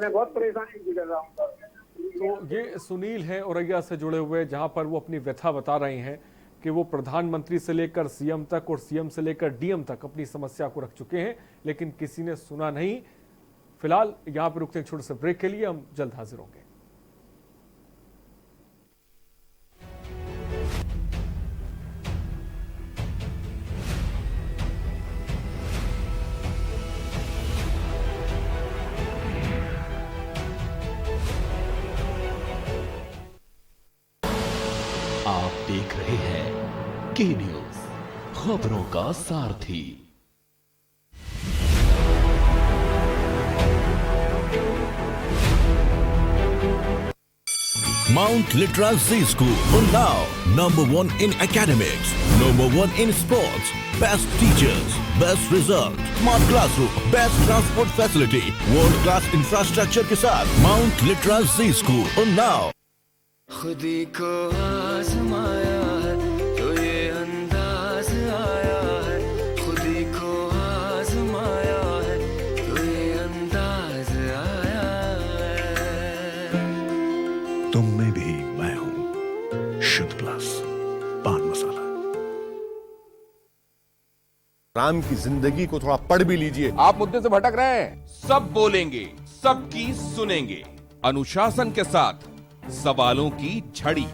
मैं बहुत परेशानी गुजर रहा हूँ। तो ये सुनील हैं औरैया से जुड़े हुए, जहां पर वो अपनी व्यथा बता रहे हैं कि वो प्रधानमंत्री से लेकर सीएम तक और सीएम से लेकर डीएम तक अपनी समस्या को रख चुके हैं, लेकिन किसी ने सुना नहीं। फिलहाल यहां पर रुकते हैं छोटे से ब्रेक के लिए, हम जल्द हाजिर होंगे। आप देख रहे हैं के न्यूज, खबरों का सारथी। Mount Litra Z School, Unnao, #1 in academics, #1 in sports, best teachers, best result, smart classroom, best transport facility, world class infrastructure के साथ Mount Litra Z School, Unnao। खुदी को आजमाया है तो ये अंदाज आया है, खुदी को आजमाया है तो ये अंदाज आया है। तुम में भी मैं हूँ, शुद्ध प्लस पान मसाला। राम की जिंदगी को थोड़ा पढ़ भी लीजिए। आप मुद्दे से भटक रहे हैं। सब बोलेंगे, सबकी सुनेंगे, अनुशासन के साथ सवालों की झड़ी।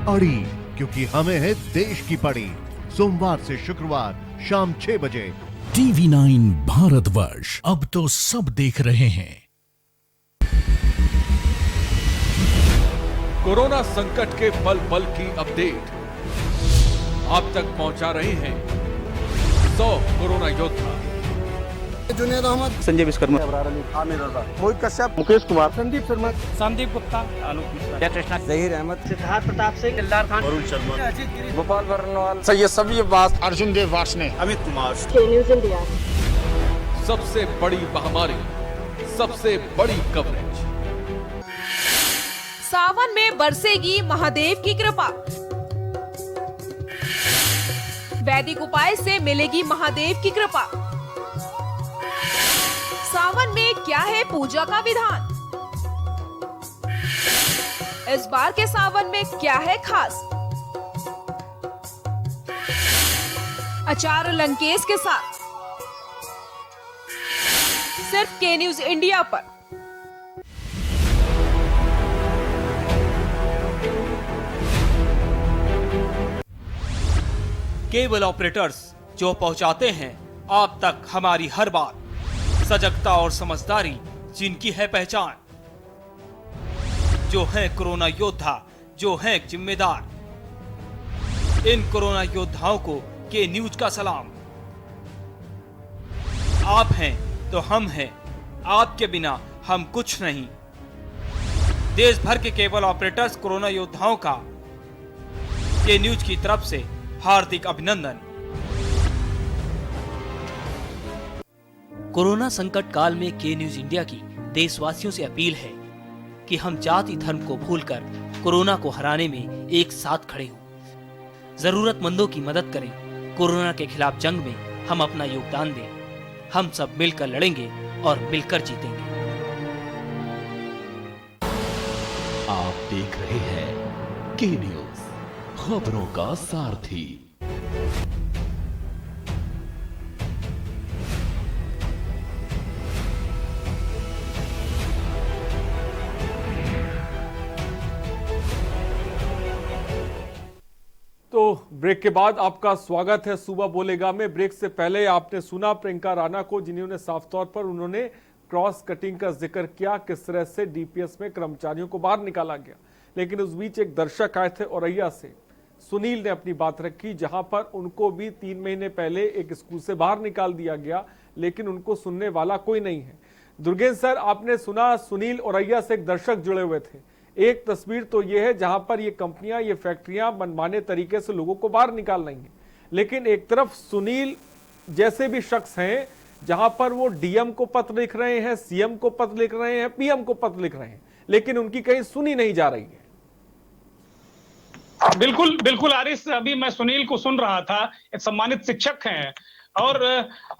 अड़ी क्योंकि हमें है देश की पड़ी। सोमवार से शुक्रवार शाम 6 बजे। TV9 भारतवर्ष, अब तो सब देख रहे हैं। कोरोना संकट के पल पल की अपडेट आप तक पहुंचा रहे हैं 100 कोरोना योद्धा। जुनेद अहमद, संजय विश्वकर्मा, आमिर रजा, मोहित कश्यप, मुकेश कुमार, संदीप शर्मा, संदीप गुप्ता, आलोक मिश्रा, कृष्णा, जहीर अहमद, सिद्धार्थ प्रताप सिंह, दिलदार खान, वरुण शर्मा, अजीत गिरी, गोपाल वर्णवाल, सैयद सभी अब्बास, अर्जुन देव वार्ष्णेय, अमित कुमार। न्यूज़ इंडिया, सबसे बड़ी महामारी, सबसे बड़ी कवरेज। सावन में बरसेगी महादेव की कृपा, वैदिक उपाय से मिलेगी महादेव की कृपा। सावन में क्या है पूजा का विधान, इस बार के सावन में क्या है खास। आचार्य लंकेश के साथ सिर्फ के न्यूज इंडिया पर। केबल ऑपरेटर्स जो पहुंचाते हैं आप तक हमारी हर बात, सजगता और समझदारी जिनकी है पहचान, जो है कोरोना योद्धा, जो है जिम्मेदार। इन कोरोना योद्धाओं को के न्यूज का सलाम। आप हैं तो हम हैं, आपके बिना हम कुछ नहीं। देश भर के केबल ऑपरेटर्स कोरोना योद्धाओं का के न्यूज की तरफ से हार्दिक अभिनंदन। कोरोना संकट काल में के न्यूज इंडिया की देशवासियों से अपील है कि हम जाति धर्म को भूलकर कोरोना को हराने में एक साथ खड़े हों। जरूरतमंदों की मदद करें। कोरोना के खिलाफ जंग में हम अपना योगदान दें। हम सब मिलकर लड़ेंगे और मिलकर जीतेंगे। आप देख रहे हैं के न्यूज, खबरों का सारथी। तो ब्रेक के बाद आपका स्वागत है सुबह बोलेगा में। ब्रेक से पहले आपने सुना प्रियंका राणा को, जिन्होंने साफ तौर पर उन्होंने क्रॉस कटिंग का जिक्र किया, किस तरह से डीपीएस में कर्मचारियों को बाहर निकाला गया। लेकिन उस बीच एक दर्शक आए थे औरैया से, सुनील ने अपनी बात रखी, जहां पर उनको भी 3 महीने पहले एक स्कूल से बाहर निकाल दिया गया, लेकिन उनको सुनने वाला कोई नहीं है। दुर्गेश सर, आपने सुना सुनील औरैया से एक दर्शक जुड़े हुए थे। एक तस्वीर तो यह है जहां पर ये कंपनियां, ये फैक्ट्रियां मनमाने तरीके से लोगों को बाहर निकाल रही हैं, लेकिन एक तरफ सुनील जैसे भी शख्स हैं जहां पर वो डीएम को पत्र लिख रहे हैं, सीएम को पत्र लिख रहे हैं, पीएम को पत्र लिख रहे हैं, लेकिन उनकी कहीं सुनी नहीं जा रही है। बिल्कुल बिल्कुल आरिस, अभी मैं सुनील को सुन रहा था, एक सम्मानित शिक्षक हैं, और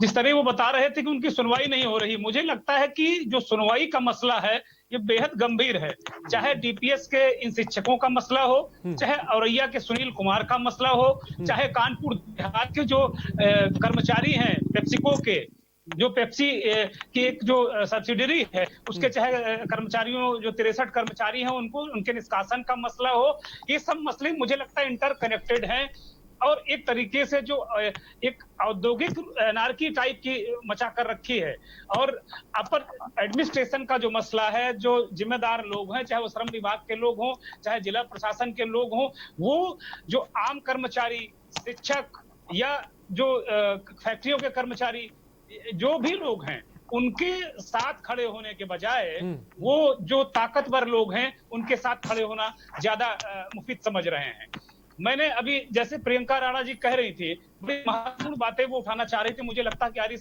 जिस तरह वो बता रहे थे कि उनकी सुनवाई नहीं हो रही, मुझे लगता है कि जो सुनवाई का मसला है ये बेहद गंभीर है। चाहे डीपीएस के इन शिक्षकों का मसला हो, चाहे औरैया के सुनील कुमार का मसला हो, चाहे कानपुर देहात के जो कर्मचारी हैं पेप्सिको के, जो पेप्सी की एक जो सब्सिडरी है उसके चाहे कर्मचारियों जो 63 कर्मचारी हैं उनको उनके निष्कासन का मसला हो, ये सब मसले मुझे लगता है इंटरकनेक्टेड हैं। और एक तरीके से जो एक औद्योगिक एनार्की टाइप की मचा कर रखी है। और अपर एडमिनिस्ट्रेशन का जो मसला है, जो जिम्मेदार लोग हैं, चाहे वो श्रम विभाग के लोग हों, चाहे जिला प्रशासन के लोग हों, वो जो आम कर्मचारी, शिक्षक या जो फैक्ट्रियों के कर्मचारी, जो भी लोग हैं, उनके साथ खड़े होने के बजाय वो जो ताकतवर लोग हैं उनके साथ खड़े होना ज्यादा मुफीद समझ रहे हैं। मैंने अभी जैसे प्रियंका राणा जी कह रही थी, बड़ी महत्वपूर्ण बातें वो उठाना चाह रही थी, मुझे लगता है कि आरिस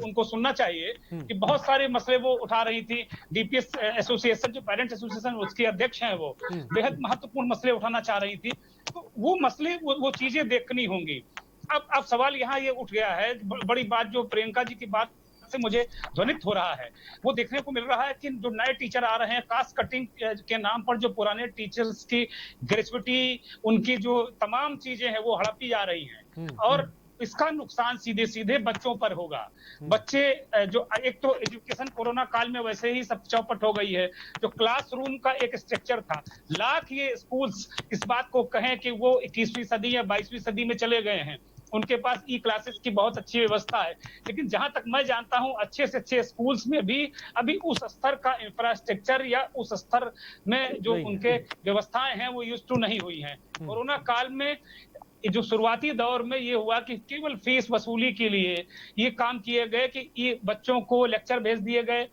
उनको सुनना चाहिए कि बहुत सारे मसले वो उठा रही थी। डीपीएस एसोसिएशन, जो पेरेंट्स एसोसिएशन उसके अध्यक्ष हैं, वो बेहद महत्वपूर्ण मसले उठाना चाह रही थी। तो वो मसले, वो चीजें देखनी होंगी। अब सवाल यहाँ ये उठ गया है, बड़ी बात जो प्रियंका जी की बात से मुझे ध्वनित हो रहा है, वो देखने को मिल रहा है कि जो नए टीचर आ रहे हैं, कास्ट कटिंग के नाम पर जो पुराने टीचर्स की ग्रेजुएटी, उनकी जो तमाम चीजें हैं वो हड़पी जा रही हैं। और इसका नुकसान सीधे सीधे बच्चों पर होगा। बच्चे जो एक तो एजुकेशन कोरोना काल में वैसे ही सब चौपट हो गई है। जो क्लासरूम का एक स्ट्रक्चर था, लाख ये स्कूल्स इस बात को कहें कि वो 21वीं सदी या 22वीं सदी में चले गए हैं, उनके पास ई क्लासेस की बहुत अच्छी व्यवस्था है, लेकिन जहां तक मैं जानता हूं अच्छे से अच्छे स्कूल्स में भी अभी उस स्तर का इंफ्रास्ट्रक्चर या उस स्तर में जो उनके व्यवस्थाएं हैं वो यूज टू नहीं हुई हैं। कोरोना काल में जो शुरुआती दौर में ये हुआ कि केवल फीस वसूली के लिए ये काम किए गए कि ये बच्चों को लेक्चर भेज दिए गए,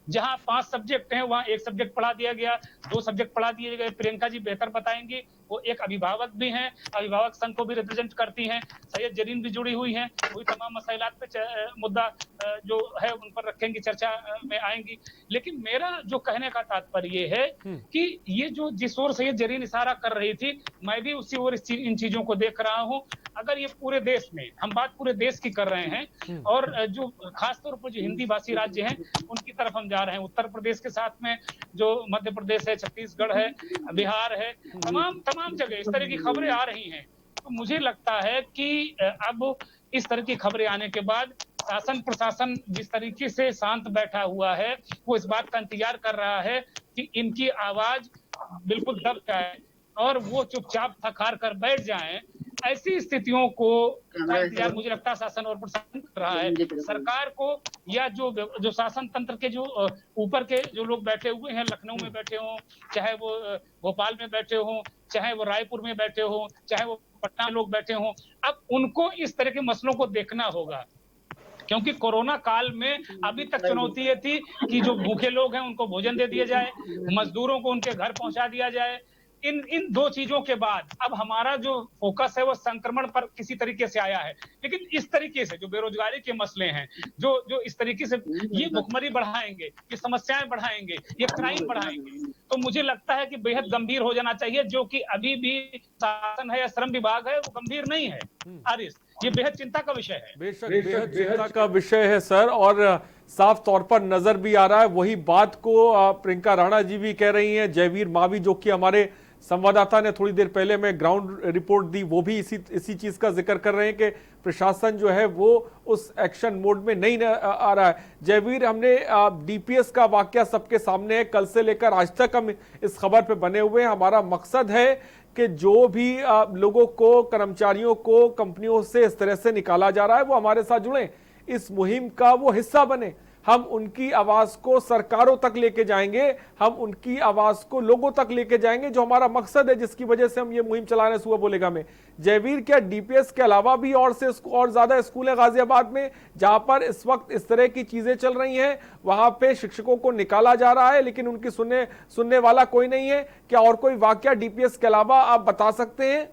जहां 5 सब्जेक्ट हैं वहां 1 सब्जेक्ट पढ़ा दिया गया, 2 सब्जेक्ट पढ़ा दिए गए। प्रियंका जी बेहतर बताएंगी, वो एक अभिभावक भी हैं, अभिभावक संघ को भी रिप्रेजेंट करती हैं, सैयद जरीन भी जुड़ी हुई हैं, वही तमाम मसइलात पे मुद्दा जो है उन पर रखेंगी, चर्चा में आएंगी। लेकिन मेरा जो कहने का तात्पर्य ये है कि ये जो जिस ओर सैयद जरीन इशारा कर रही थी, मैं भी उसी ओर इन चीजों को देख रहा हूँ। अगर ये पूरे देश में, हम बात पूरे देश की कर रहे हैं, और जो खासतौर पर जो हिंदी भाषी राज्य हैं उनकी तरफ हम जा रहे हैं, उत्तर प्रदेश के साथ में जो मध्य प्रदेश है, छत्तीसगढ़ है, बिहार है, तमाम जगह इस तरह की खबरें आ रही हैं। तो मुझे लगता है कि अब इस तरह की खबरें आने के बाद शासन प्रशासन जिस तरीके से शांत बैठा हुआ है, वो इस बात का इंतजार कर रहा है कि इनकी आवाज बिल्कुल दब जाए और वो चुपचाप थकार कर बैठ जाएं। ऐसी स्थितियों को इंतजार मुझे लगता है शासन और प्रशासन कर रहा है। सरकार को या जो शासन तंत्र के जो ऊपर के जो लोग बैठे हुए हैं, लखनऊ में बैठे हों, चाहे वो भोपाल में बैठे हों, चाहे वो रायपुर में बैठे हों, चाहे वो पटना में लोग बैठे हों, अब उनको इस तरह के मसलों को देखना होगा। क्योंकि कोरोना काल में अभी तक चुनौती ये थी कि जो भूखे लोग हैं उनको भोजन दे दिया जाए, मजदूरों को उनके घर पहुंचा दिया जाए। इन 2 चीजों के बाद अब हमारा जो फोकस है वो संक्रमण पर किसी तरीके से आया है। लेकिन इस तरीके से जो बेरोजगारी के मसले हैं, जो इस तरीके से ये भुखमरी बढ़ाएंगे, ये समस्याएं बढ़ाएंगे, ये क्राइम बढ़ाएंगे, तो मुझे लगता है कि बेहद गंभीर हो जाना चाहिए। जो कि अभी भी शासन है या श्रम विभाग है वो गंभीर नहीं है। आरिस, ये बेहद चिंता का विषय है। बेशक बेहद चिंता का विषय है सर, और साफ तौर पर नजर भी आ रहा है। वही बात को प्रियंका राणा जी भी कह रही हैं, जयवीर मावी जो कि हमारे संवाददाता ने थोड़ी देर पहले में ग्राउंड रिपोर्ट दी, वो भी इसी चीज का जिक्र कर रहे हैं कि प्रशासन जो है वो उस एक्शन मोड में नहीं आ रहा है। जयवीर, हमने डीपीएस का वाकया सबके सामने है, कल से लेकर आज तक हम इस खबर पे बने हुए हैं। हमारा मकसद है कि जो भी लोगों को, कर्मचारियों को कंपनियों से इस तरह से निकाला जा रहा है वो हमारे साथ जुड़े, इस मुहिम का वो हिस्सा बने। हम उनकी आवाज को सरकारों तक लेके जाएंगे, हम उनकी आवाज को लोगों तक लेके जाएंगे, जो हमारा मकसद है, जिसकी वजह से हम ये मुहिम चला रहे हैं सुबह बोलेगा में। जयवीर, क्या डीपीएस के अलावा भी और ज्यादा स्कूल है गाजियाबाद में जहां पर इस वक्त इस तरह की चीजें चल रही हैं, वहां पे शिक्षकों को निकाला जा रहा है लेकिन उनकी सुनने वाला कोई नहीं है? क्या और कोई वाकया डीपीएस के अलावा आप बता सकते हैं?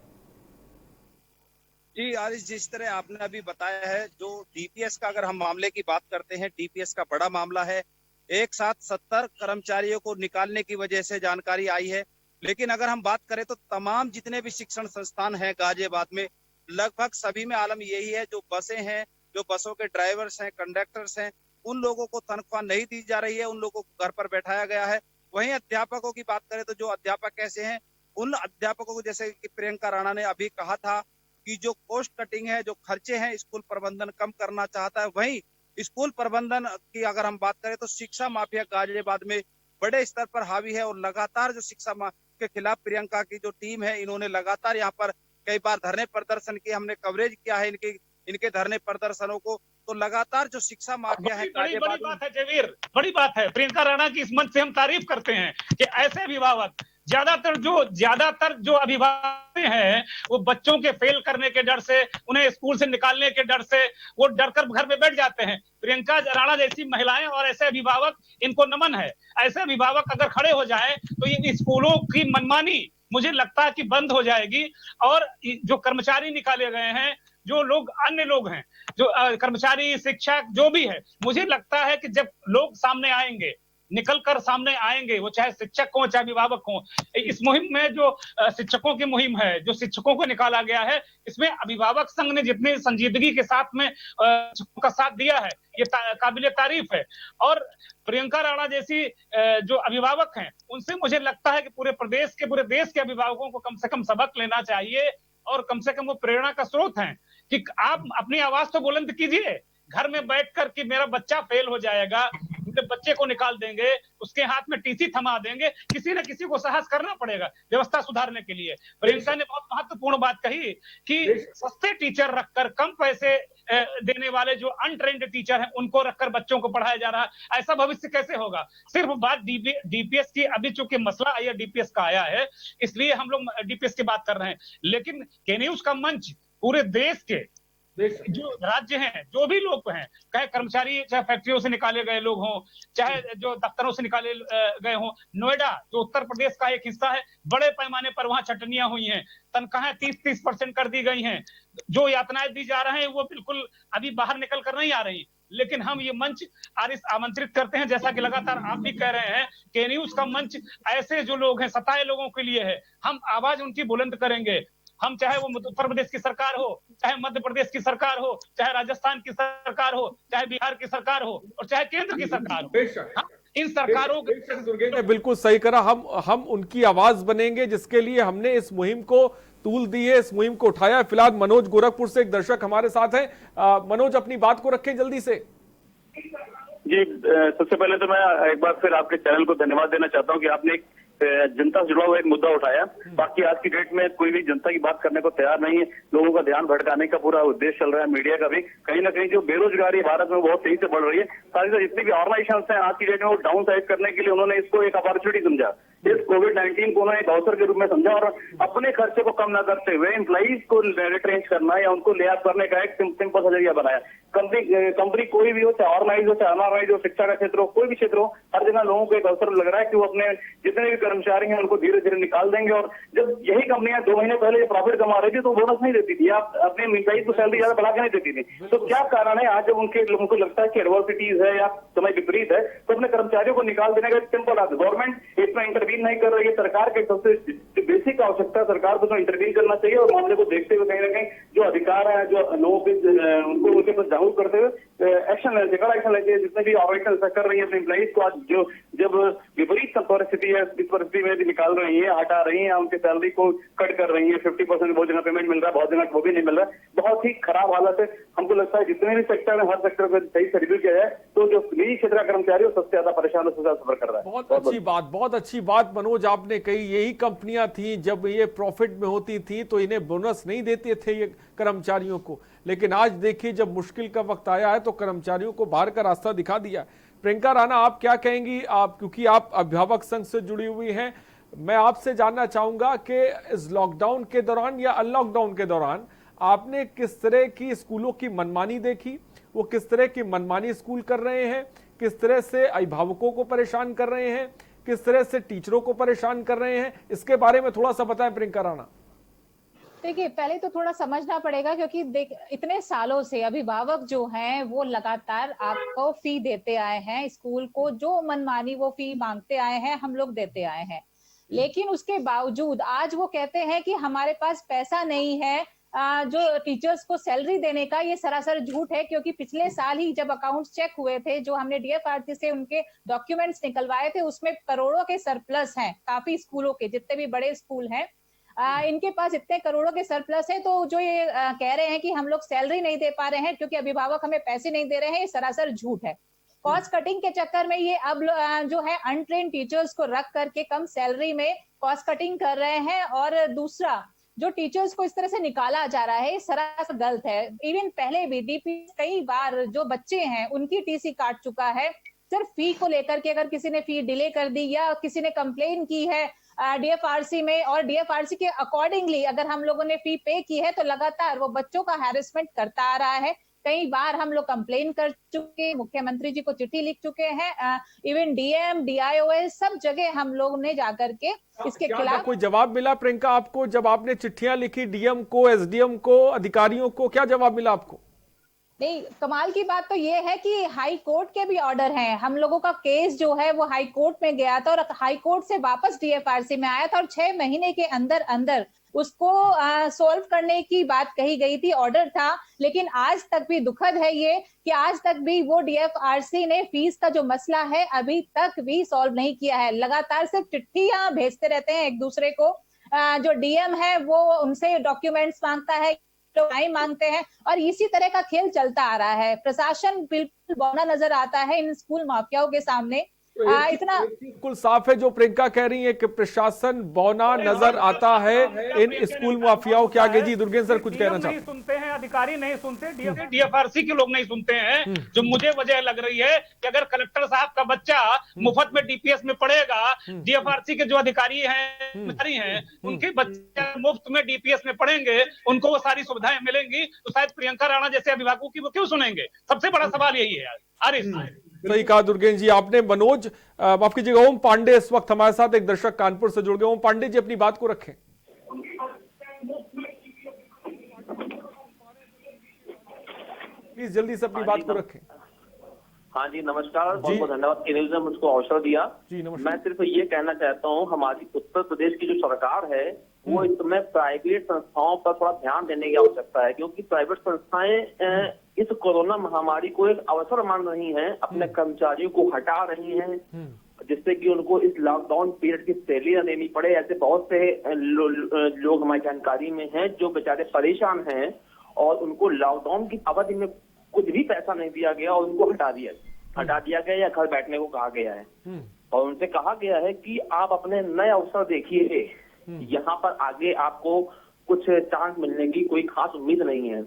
जी आरिश, जिस तरह आपने अभी बताया है, जो डीपीएस का अगर हम मामले की बात करते हैं, डीपीएस का बड़ा मामला है। एक साथ 70 कर्मचारियों को निकालने की वजह से जानकारी आई है। लेकिन अगर हम बात करें तो तमाम जितने भी शिक्षण संस्थान हैं गाजियाबाद में, लगभग सभी में आलम यही है, जो बसें हैं, जो बसों के ड्राइवर्स हैं, कंडक्टर्स हैं, उन लोगों को तनख्वाह नहीं दी जा रही है, उन लोगों को घर पर बैठाया गया है। वहीं अध्यापकों की बात करें तो जो अध्यापक कैसे हैं, उन अध्यापकों को जैसे कि प्रियंका राणा ने अभी कहा था कि जो कॉस्ट कटिंग है, जो खर्चे हैं, स्कूल प्रबंधन कम करना चाहता है। वहीं स्कूल प्रबंधन की अगर हम बात करें तो शिक्षा माफिया गाजियाबाद में बड़े स्तर पर हावी है, और लगातार जो शिक्षा के खिलाफ प्रियंका की जो टीम है, इन्होंने लगातार यहाँ पर कई बार धरने प्रदर्शन किए, हमने कवरेज किया है इनके धरने प्रदर्शनों को। तो लगातार जो शिक्षा माफिया है, बड़ी बात है जयवीर, बड़ी बात है। प्रियंका राणा की इस मंच से हम तारीफ करते हैं कि ऐसे अभिभावक, ज्यादातर जो अभिभावक हैं वो बच्चों के फेल करने के डर से, उन्हें स्कूल से निकालने के डर से वो डरकर घर में बैठ जाते हैं। प्रियंका राणा जैसी महिलाएं और ऐसे अभिभावक, इनको नमन है। ऐसे अभिभावक अगर खड़े हो जाएं तो ये स्कूलों की मनमानी मुझे लगता है कि बंद हो जाएगी। और जो कर्मचारी निकाले गए हैं, जो लोग अन्य लोग हैं, जो कर्मचारी, शिक्षक, जो भी है, मुझे लगता है कि जब लोग सामने आएंगे, निकल कर सामने आएंगे, वो चाहे शिक्षक हो चाहे अभिभावक हो, इस मुहिम में जो शिक्षकों की मुहिम है, जो शिक्षकों को निकाला गया है, इसमें अभिभावक संघ ने जितनी संजीदगी के साथ में शिक्षकों का साथ दिया है, ये काबिले तारीफ है। और प्रियंका राणा जैसी जो अभिभावक हैं, उनसे मुझे लगता है कि पूरे देश के अभिभावकों को कम से कम सबक लेना चाहिए, और कम से कम वो प्रेरणा का स्रोत हैं कि आप अपनी आवाज तो बुलंद कीजिए। घर में बैठकर कि मेरा बच्चा फेल हो जाएगा, उनके बच्चे को निकाल देंगे, उसके हाथ में टीसी थमा देंगे, किसी न किसी को साहस करना पड़ेगा व्यवस्था सुधारने के लिए। प्रियंका ने बहुत महत्वपूर्ण बात कही कि सस्ते टीचर रखकर, कम पैसे देने वाले जो अनट्रेंड टीचर हैं उनको रखकर बच्चों को पढ़ाया जा रहा है। ऐसा भविष्य कैसे होगा? सिर्फ बात डीपीएस की, अभी चूंकि मसला आया डीपीएस का आया है इसलिए हम लोग डीपीएस की बात कर रहे हैं, लेकिन के न्यूज का मंच पूरे देश के जो राज्य हैं, जो भी लोग हैं, चाहे कर्मचारी, चाहे फैक्ट्रियों से निकाले गए लोग हों, चाहे जो दफ्तरों से निकाले गए हों, नोएडा जो उत्तर प्रदेश का एक हिस्सा है, बड़े पैमाने पर वहां छटनियां हुई हैं, तनख्वाहें 30% कर दी गई हैं, जो यातनाएं दी जा रहे हैं वो बिल्कुल अभी बाहर निकल कर नहीं आ रही। लेकिन हम ये मंच आमंत्रित करते हैं, जैसा कि लगातार आप भी कह रहे हैं, के न्यूज का मंच ऐसे जो लोग हैं, सताए लोगों के लिए है। हम आवाज उनकी बुलंद करेंगे। हम चाहे वो उत्तर प्रदेश की सरकार हो, चाहे मध्य प्रदेश की सरकार हो, चाहे राजस्थान की सरकार हो, चाहे बिहार की सरकार हो और चाहे केंद्र की सरकार हो, इन सरकारों ने बिल्कुल सही करा। हम उनकी आवाज बनेंगे, जिसके लिए हमने इस मुहिम को तूल दी है, इस मुहिम को उठाया। फिलहाल मनोज गोरखपुर से एक दर्शक हमारे साथ हैं। मनोज, अपनी बात को रखें जल्दी से। जी, सबसे पहले तो मैं एक बार फिर आपके चैनल को धन्यवाद देना चाहता हूँ कि आपने एक जनता से जुड़ा हुआ एक मुद्दा उठाया। बाकी आज की डेट में कोई भी जनता की बात करने को तैयार नहीं है। लोगों का ध्यान भटकाने का पूरा उद्देश्य चल रहा है, मीडिया का भी। कहीं ना कहीं जो बेरोजगारी भारत में बहुत तेजी से बढ़ रही है, साथ ही साथ जितनी भी ऑर्गेनाइजेशन हैं आज की डेट में वो डाउन साइज करने के लिए उन्होंने इसको एक अपॉर्चुनिटी समझा। इस कोविड-19 को उन्होंने एक अवसर के रूप में समझा और अपने खर्चे को कम न करते हुए एम्प्लॉइज को रिट्रेंच करना या उनको ले ऑफ करने का एक सिंपल सा जरिया बनाया। कंपनी कोई भी हो, चाहे ऑर्गेनाइज हो, चाहे अनऑर्गेनाइज हो, शिक्षा का क्षेत्र हो, कोई भी क्षेत्र हो, हर जगह लोगों को एक अवसर लग रहा है कि वो अपने जितने भी कर्मचारी हैं उनको धीरे धीरे निकाल देंगे। और जब यही कंपनियां 2 महीने पहले प्रॉफिट कमा रही थी तो बोनस नहीं देती थी, आप अपने एम्प्लॉइज को सैलरी ज्यादा बढ़ा के नहीं देती थी। तो क्या कारण है आज जब उनके लोगों को लगता है कि एडवर्सिटीज है या समय विपरीत है तो अपने कर्मचारियों को निकाल देने का सिंपल आज गवर्नमेंट इसमें इंटरवीन नहीं कर रही है। सरकार के सबसे बेसिक आवश्यकता, सरकार को इंटरवीन करना चाहिए और मामले को देखते हुए कहीं ना कहीं जो अधिकार है, जो लोगों के उनको उनके पास जागरूक करते हुए एक्शन लेना चाहिए, कड़ा एक्शन लेना चाहिए। जितने भी ऑर्गेनाइजेशन कर रही है अपने एम्प्लॉइज को आज जो जब विपरीत परिस्थिति है, इस परिस्थिति में भी निकाल रही है, हटा रही है, उनकी सैलरी को कट कर रही है, 50% बहुत जगह पेमेंट मिल रहा है, बहुत जगह वो भी नहीं मिल रहा है। बहुत ही खराब हालत है। हमको लगता है जितने भी सेक्टर है, हर सेक्टर को सही से रिव्यू किया जाए तो जो निजी क्षेत्र का कर्मचारी है सबसे ज्यादा परेशान और सबसे ज्यादा सफर कर रहा है। बहुत अच्छी बात मनोज आपने कही। यही कंपनियां थी जब ये प्रॉफिट में होती थी तो इन्हें बोनस नहीं देते थे ये कर्मचारियों को, लेकिन आज देखिए जब मुश्किल का वक्त आया है तो कर्मचारियों को बाहर का रास्ता दिखा दिया। प्रियंका राणा, आप क्या कहेंगी? आप क्योंकि आप अभिभावक संघ से जुड़ी हुई हैं, मैं आपसे जानना चाहूंगा कि इस लॉकडाउन के दौरान या अनलॉकडाउन के दौरान आपने किस तरह की स्कूलों की मनमानी देखी, वो किस तरह की मनमानी स्कूल कर रहे हैं, किस तरह से अभिभावकों को परेशान कर रहे हैं, किस तरह से टीचरों को परेशान कर रहे हैं, इसके बारे में थोड़ा सा बताएं प्रियंका राणा। देखिए, पहले तो थोड़ा समझना पड़ेगा क्योंकि इतने सालों से अभिभावक जो हैं वो लगातार आपको फी देते आए हैं, स्कूल को जो मनमानी वो फी मांगते आए हैं, हम लोग देते आए हैं। लेकिन उसके बावजूद आज वो कहते हैं कि हमारे पास पैसा नहीं है जो टीचर्स को सैलरी देने का। ये सरासर झूठ है क्योंकि पिछले साल ही जब अकाउंट्स चेक हुए थे, जो हमने डीएफआरसी से उनके डॉक्यूमेंट्स निकलवाए थे, उसमें करोड़ों के सरप्लस हैं। काफी स्कूलों के, जितने भी बड़े स्कूल हैं, इनके पास इतने करोड़ों के सरप्लस है। तो जो ये कह रहे हैं कि हम लोग सैलरी नहीं दे पा रहे हैं क्योंकि अभिभावक हमें पैसे नहीं दे रहे हैं, ये सरासर झूठ है। कॉस्ट कटिंग के चक्कर में ये अब जो है अनट्रेन्ड टीचर्स को रख करके कम सैलरी में कॉस्ट कटिंग कर रहे हैं। और दूसरा, जो टीचर्स को इस तरह से निकाला जा रहा है, ये सरासर गलत है। इवन पहले भी डीपीएस कई बार जो बच्चे हैं उनकी टीसी काट चुका है, सिर्फ फी को लेकर के। अगर किसी ने फी डिले कर दी या किसी ने कंप्लेन की है डीएफआरसी में और डीएफआरसी के अकॉर्डिंगली अगर हम लोगों ने फी पे की है, तो लगातार वो बच्चों का हैरेसमेंट करता आ रहा है। कई बार हम लोग कंप्लेन कर चुके, मुख्यमंत्री जी को चिट्ठी लिख चुके हैं, इवन डीएम, डीआईओएस सब जगह हम लोग ने जाकर के इसके खिलाफ। कोई जवाब मिला प्रियंका आपको जब आपने चिट्ठियां लिखी डीएम को, एसडीएम को, अधिकारियों को, क्या जवाब मिला आपको? नहीं, कमाल की बात तो ये है कि हाई कोर्ट के भी ऑर्डर हैं। हम लोगों का केस जो है वो हाई कोर्ट में गया था और हाई कोर्ट से वापस डीएफआरसी में आया था और 6 महीने के अंदर अंदर उसको सॉल्व करने की बात कही गई थी, ऑर्डर था। लेकिन आज तक भी दुखद है ये कि आज तक भी वो डीएफआरसी ने फीस का जो मसला है अभी तक भी सॉल्व नहीं किया है। लगातार सिर्फ चिट्ठियां भेजते रहते हैं एक दूसरे को। जो डीएम है वो उनसे डॉक्यूमेंट्स मांगता है, लोग न्याय मांगते हैं और इसी तरह का खेल चलता आ रहा है। प्रशासन बिल्कुल बौना नजर आता है इन स्कूल माफियाओं के सामने। इतना बिल्कुल साफ है जो प्रियंका कह रही है कि प्रशासन बौना नजर आता है इन स्कूल माफियाओं के आगे। जी दुर्गेश सर कुछ कहना चाहते हैं? सुनते हैं, अधिकारी नहीं सुनते, डीएफआरसी के लोग नहीं सुनते हैं। जो मुझे वजह लग रही है कि अगर कलेक्टर साहब का बच्चा मुफ्त में डीपीएस में पढ़ेगा, डीएफआरसी के जो अधिकारी हैं उनके बच्चे मुफ्त में डीपीएस में पढ़ेंगे, उनको वो सारी सुविधाएं मिलेंगी, तो शायद प्रियंका राणा जैसे अभिभावकों की वो क्यों सुनेंगे? सबसे बड़ा सवाल यही है। सही कहा दुर्गेश जी आपने। मनोज माफ कीजिएगा, ओम पांडे इस वक्त हमारे साथ, एक दर्शक कानपुर से जुड़ गए। ओम पांडे जी अपनी बात को रखें। प्लीज जल्दी से अपनी बात को रखें। हाँ जी नमस्कार, बहुत बहुत धन्यवाद के न्यूज ने मुझको अवसर दिया। मैं सिर्फ ये कहना चाहता हूँ, हमारी उत्तर प्रदेश की जो सरकार है वो इस समय प्राइवेट संस्थाओं पर थोड़ा ध्यान देने की आवश्यकता है, क्योंकि प्राइवेट संस्थाएं इस कोरोना महामारी को एक अवसर मान रही हैं, अपने कर्मचारियों को हटा रही हैं, जिससे कि उनको इस लॉकडाउन पीरियड की सैलरी न देनी पड़े। ऐसे बहुत से लोग हमारी जानकारी में हैं जो बेचारे परेशान हैं और उनको लॉकडाउन की अवधि में कुछ भी पैसा नहीं दिया गया और उनको हटा दिया गया या घर बैठने को कहा गया है। और उनसे कहा गया है कि आप अपने नए अवसर देखिए, यहाँ पर आगे आपको कुछ चांस मिलने की कोई खास उम्मीद नहीं है।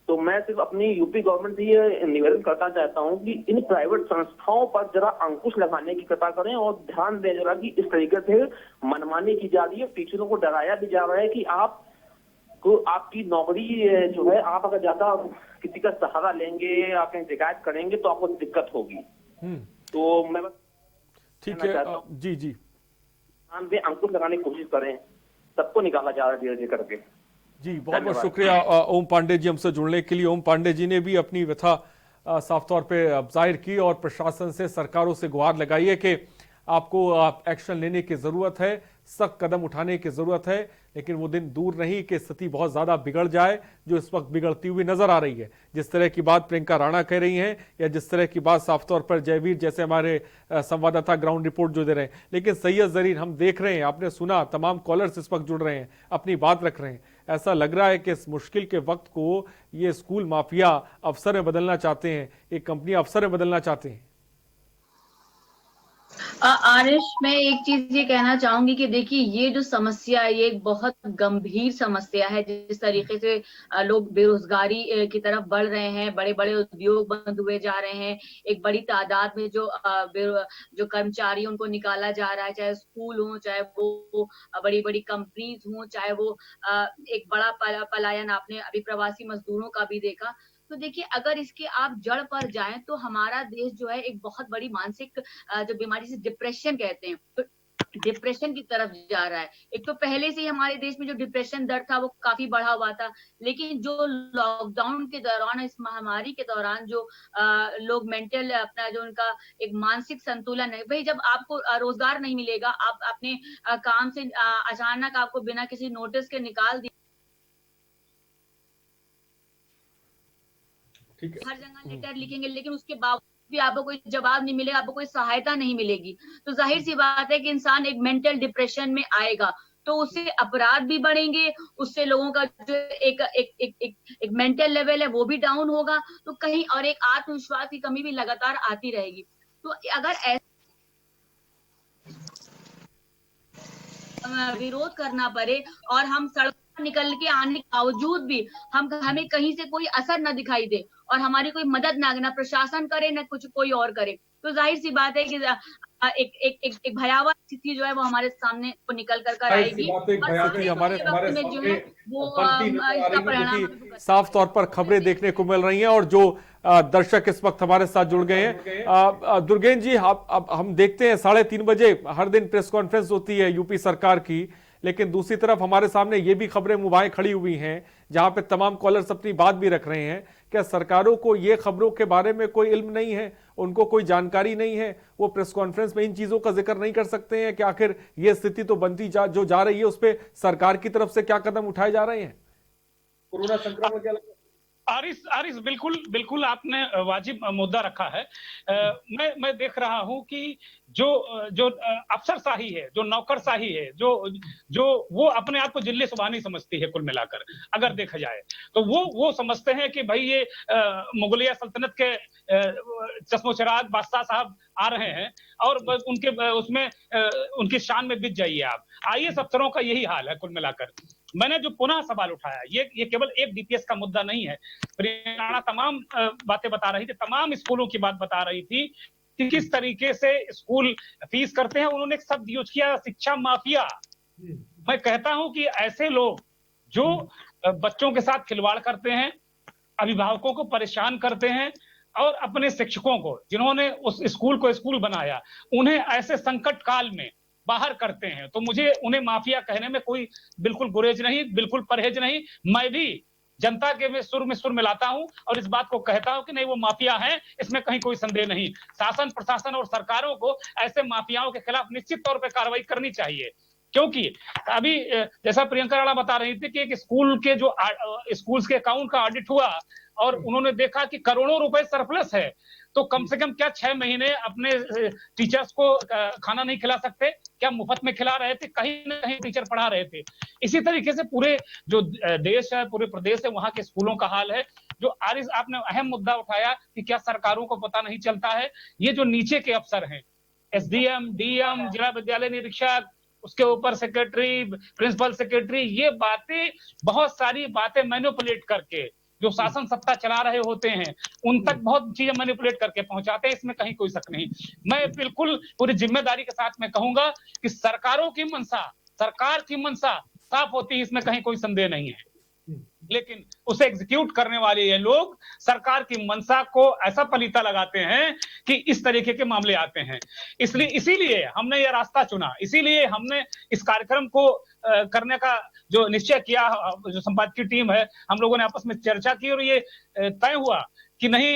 तो मैं सिर्फ अपनी यूपी गवर्नमेंट से ये निवेदन करना चाहता हूँ कि इन प्राइवेट संस्थाओं पर जरा अंकुश लगाने की कृपा करें और ध्यान दें जरा कि इस तरीके से मनमानी की जा रही है, टीचरों को डराया भी जा रहा है कि आपकी नौकरी जो है, आप अगर ज्यादा किसी का सहारा लेंगे, आप कहीं शिकायत करेंगे तो आपको दिक्कत होगी। तो मैं बस ठीक है जी जी ध्यान दें, अंकुश लगाने की कोशिश करें, सबको निकाला जा रहा है धीरे धीरे करके। जी बहुत बहुत शुक्रिया ओम पांडे जी हमसे जुड़ने के लिए। ओम पांडे जी ने भी अपनी व्यथा साफ तौर पे जाहिर की और प्रशासन से, सरकारों से गुहार लगाई है कि आपको एक्शन लेने की जरूरत है, सख्त कदम उठाने की जरूरत है, लेकिन वो दिन दूर नहीं कि स्थिति बहुत ज्यादा बिगड़ जाए, जो इस वक्त बिगड़ती हुई नजर आ रही है। जिस तरह की बात प्रियंका राणा कह रही हैं या जिस तरह की बात साफ तौर पर जयवीर जैसे हमारे संवाददाता ग्राउंड रिपोर्ट जो दे रहे हैं, लेकिन सैयद जरीन हम देख रहे हैं, आपने सुना, तमाम कॉलर्स इस वक्त जुड़ रहे हैं, अपनी बात रख रहे हैं। ऐसा लग रहा है कि इस मुश्किल के वक्त को ये स्कूल माफिया अवसर में बदलना चाहते हैं, एक कंपनी अवसर में बदलना चाहते हैं। आरिश, मैं एक चीज ये कहना चाहूंगी कि देखिए ये जो समस्या है ये एक बहुत गंभीर समस्या है। जिस तरीके से लोग बेरोजगारी की तरफ बढ़ रहे हैं, बड़े बड़े उद्योग बंद हुए जा रहे हैं, एक बड़ी तादाद में जो कर्मचारी उनको निकाला जा रहा है, चाहे स्कूल हो, चाहे वो बड़ी बड़ी कंपनीज हो, चाहे वो एक बड़ा पलायन आपने अभी प्रवासी मजदूरों का भी देखा। तो देखिए अगर इसके आप जड़ पर जाएं तो हमारा देश जो है एक बहुत बड़ी मानसिक जो बीमारी से डिप्रेशन कहते हैं, तो डिप्रेशन की तरफ जा रहा है। एक तो पहले से ही हमारे देश में जो डिप्रेशन दर था वो काफी बढ़ा हुआ था, लेकिन जो लॉकडाउन के दौरान, इस महामारी के दौरान जो लोग मेंटल अपना जो उनका एक मानसिक संतुलन है, भाई जब आपको रोजगार नहीं मिलेगा, आप अपने काम से अचानक आपको बिना किसी नोटिस के निकाल दिया, हर जगह लेटर लिखेंगे लेकिन उसके बावजूद भी आपको कोई जवाब नहीं मिलेगा, आपको कोई सहायता नहीं मिलेगी, तो जाहिर सी बात है कि इंसान एक मेंटल डिप्रेशन में आएगा। तो उससे अपराध भी बढ़ेंगे, उससे लोगों का जो एक मेंटल लेवल है वो भी डाउन होगा, तो कहीं और एक आत्मविश्वास की कमी भी लगातार आती रहेगी। तो अगर विरोध करना पड़े और हम सड़क निकल के आने के बावजूद भी हमें कहीं से कोई असर न दिखाई दे और हमारी कोई मदद ना प्रशासन करे न कुछ कोई और करे, तो जाहिर सी बात है कि एक भयावह स्थिति जो है वो हमारे सामने को निकल कर आएगी। हमारे जो है वो इसका परिणाम साफ तौर पर खबरें देखने को मिल रही हैं और जो दर्शक इस वक्त हमारे साथ जुड़ गए हैं। दुर्गेश जी, अब हम देखते हैं 3:30 बजे हर दिन प्रेस कॉन्फ्रेंस होती है यूपी सरकार की, लेकिन दूसरी तरफ हमारे सामने ये भी खबरें मुबाएं खड़ी हुई हैं जहां पे तमाम कॉलर्स अपनी बात भी रख रहे हैं। क्या सरकारों को ये खबरों के बारे में कोई इल्म नहीं है, उनको कोई जानकारी नहीं है, वो प्रेस कॉन्फ्रेंस में इन चीजों का जिक्र नहीं कर सकते हैं कि आखिर ये स्थिति तो बनती जो जा रही है उस पर सरकार की तरफ से क्या कदम उठाए जा रहे हैं? कोरोना संक्रमण क्या आरिस बिल्कुल आपने वाजिब मुद्दा रखा है। मैं देख रहा हूं कि जो अफसरशाही है, जो नौकरशाही है, जो वो अपने आप को जिल्ले सुबानी समझती है कुल मिलाकर, अगर देखा जाए तो वो समझते हैं कि भाई ये मुगलिया सल्तनत के चश्मो-चिराग बादशाह साहब आ रहे हैं और बस उनके उसमें उनकी शान में बिक जाइए आप। आईएएस अफसरों का यही हाल है कुल मिलाकर। मैंने जो पुनः सवाल उठाया, ये केवल एक डीपीएस का मुद्दा नहीं है। प्रियंका तमाम बातें बता रही थी, तमाम स्कूलों की बात बता रही थी कि किस तरीके से स्कूल फीस करते हैं। उन्होंने एक शब्द यूज किया, शिक्षा माफिया। मैं कहता हूं कि ऐसे लोग जो बच्चों के साथ खिलवाड़ करते हैं, अभिभावकों को परेशान करते हैं और अपने शिक्षकों को, जिन्होंने उस स्कूल को स्कूल बनाया, उन्हें ऐसे संकट काल में बाहर करते हैं, तो मुझे उन्हें माफिया कहने में कोई बिल्कुल गुरेज नहीं, बिल्कुल परहेज नहीं। मैं भी जनता के में सुर मिलाता हूं और इस बात को कहता हूं कि नहीं, वो माफिया हैं, इसमें कहीं कोई संदेह नहीं। शासन, प्रशासन और सरकारों को ऐसे माफियाओं के खिलाफ निश्चित तौर पर कार्रवाई करनी चाहिए। क्योंकि अभी जैसा प्रियंका राणा बता रही थी कि एक स्कूल के जो स्कूल्स के अकाउंट का ऑडिट हुआ और उन्होंने देखा कि करोड़ों रुपए सरप्लस है, तो कम से कम क्या 6 महीने अपने टीचर्स को खाना नहीं खिला सकते? क्या मुफ्त में खिला रहे थे? कहीं न कहीं टीचर पढ़ा रहे थे। इसी तरीके से पूरे जो देश है, पूरे प्रदेश है, वहां के स्कूलों का हाल है। जो आरिस आपने अहम मुद्दा उठाया कि क्या सरकारों को पता नहीं चलता है? ये जो नीचे के अफसर हैं, एसडीएम, डीएम, जिला विद्यालय निरीक्षक, उसके ऊपर सेक्रेटरी, प्रिंसिपल सेक्रेटरी, ये बातें, बहुत सारी बातें मैनिपुलेट करके जो शासन सत्ता चला रहे होते हैं, उन तक बहुत चीजें मैनिपुलेट करके पहुंचाते हैं। इसमें कहीं कोई शक नहीं। मैं बिल्कुल पूरी जिम्मेदारी के साथ में कहूंगा कि सरकार की मंशा साफ होती है, इसमें कहीं कोई संदेह नहीं है। लेकिन उसे एग्जीक्यूट करने वाले ये लोग सरकार की मंशा को ऐसा पलीता लगाते हैं कि इस तरीके के मामले आते हैं। इसीलिए हमने ये रास्ता चुना, इसीलिए हमने इस कार्यक्रम को करने का जो निश्चय किया, जो संपादकीय टीम है, हम लोगों ने आपस में चर्चा की और ये तय हुआ कि नहीं,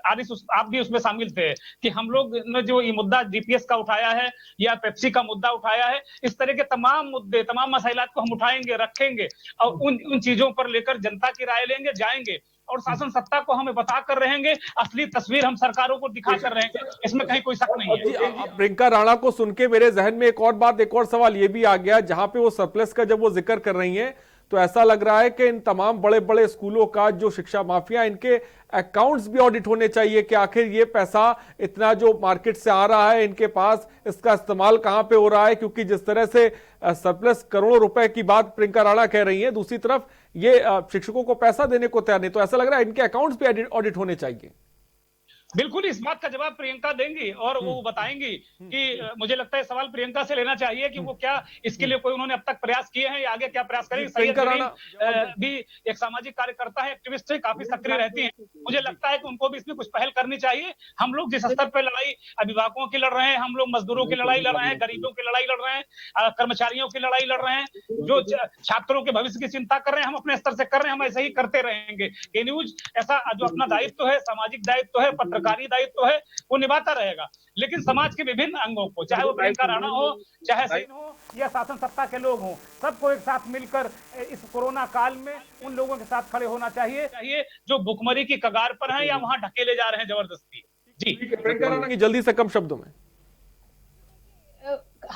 आरिस आप भी उसमें शामिल थे कि हम लोग ने जो ये मुद्दा डीपीएस का उठाया है या पेप्सी का मुद्दा उठाया है, इस तरह के तमाम मुद्दे, तमाम मसाइलात को हम उठाएंगे, रखेंगे और उन चीजों पर लेकर जनता की राय लेंगे, जाएंगे और शासन सत्ता को हमें बता कर रहेंगे, असली तस्वीर हम सरकारों को दिखा कर रहेंगे। इसमें कहीं कोई शक नहीं है। प्रियंका राणा को सुन के मेरे जहन में एक और सवाल ये भी आ गया, जहां पे वो सरप्लस का जब वो जिक्र कर रही हैं तो ऐसा लग रहा है कि इन तमाम बड़े बड़े स्कूलों का जो शिक्षा माफिया, इनके अकाउंट्स भी ऑडिट होने चाहिए कि आखिर ये पैसा इतना जो मार्केट से आ रहा है, इनके पास इसका इस्तेमाल कहां पे हो रहा है। क्योंकि जिस तरह से सरप्लस करोड़ों रुपए की बात प्रियंका राणा कह रही है, दूसरी तरफ ये शिक्षकों को पैसा देने को तैयार नहीं, तो ऐसा लग रहा है इनके अकाउंट्स भी ऑडिट होने चाहिए। बिल्कुल इस बात का जवाब प्रियंका देंगी और वो बताएंगी कि मुझे लगता है सवाल प्रियंका से लेना चाहिए कि वो क्या इसके लिए कोई उन्होंने अब तक प्रयास किए हैं या आगे क्या प्रयास करेंगे। सैयद जरीन भी एक सामाजिक कार्यकर्ता है, एक्टिविस्ट है, काफी सक्रिय रहती हैं। मुझे लगता है कि उनको भी इसमें कुछ पहल करनी चाहिए। हम लोग जिस स्तर पर लड़ाई अभिभावकों की लड़ रहे हैं, हम लोग मजदूरों की लड़ाई लड़ रहे हैं, गरीबों की लड़ाई लड़ रहे हैं, कर्मचारियों की लड़ाई लड़ रहे हैं, जो छात्रों के भविष्य की चिंता कर रहे हैं, हम अपने स्तर से कर रहे हैं, हम ऐसे ही करते रहेंगे। के न्यूज ऐसा जो अपना दायित्व है, सामाजिक दायित्व है, पत्रकारी दायित्व है, वो निभाता रहेगा। लेकिन समाज के विभिन्न अंगों को, चाहे वो प्रियंका राणा हो, चाहे सैन हो या शासन सत्ता के लोग हों, सबको एक साथ मिलकर इस कोरोना काल में उन लोगों के साथ खड़े होना चाहिए जो भुखमरी की कगार पर हैं या वहां ढकेले जा रहे हैं जबरदस्ती। जी प्रियंका राणा की जल्दी से कम शब्दों में।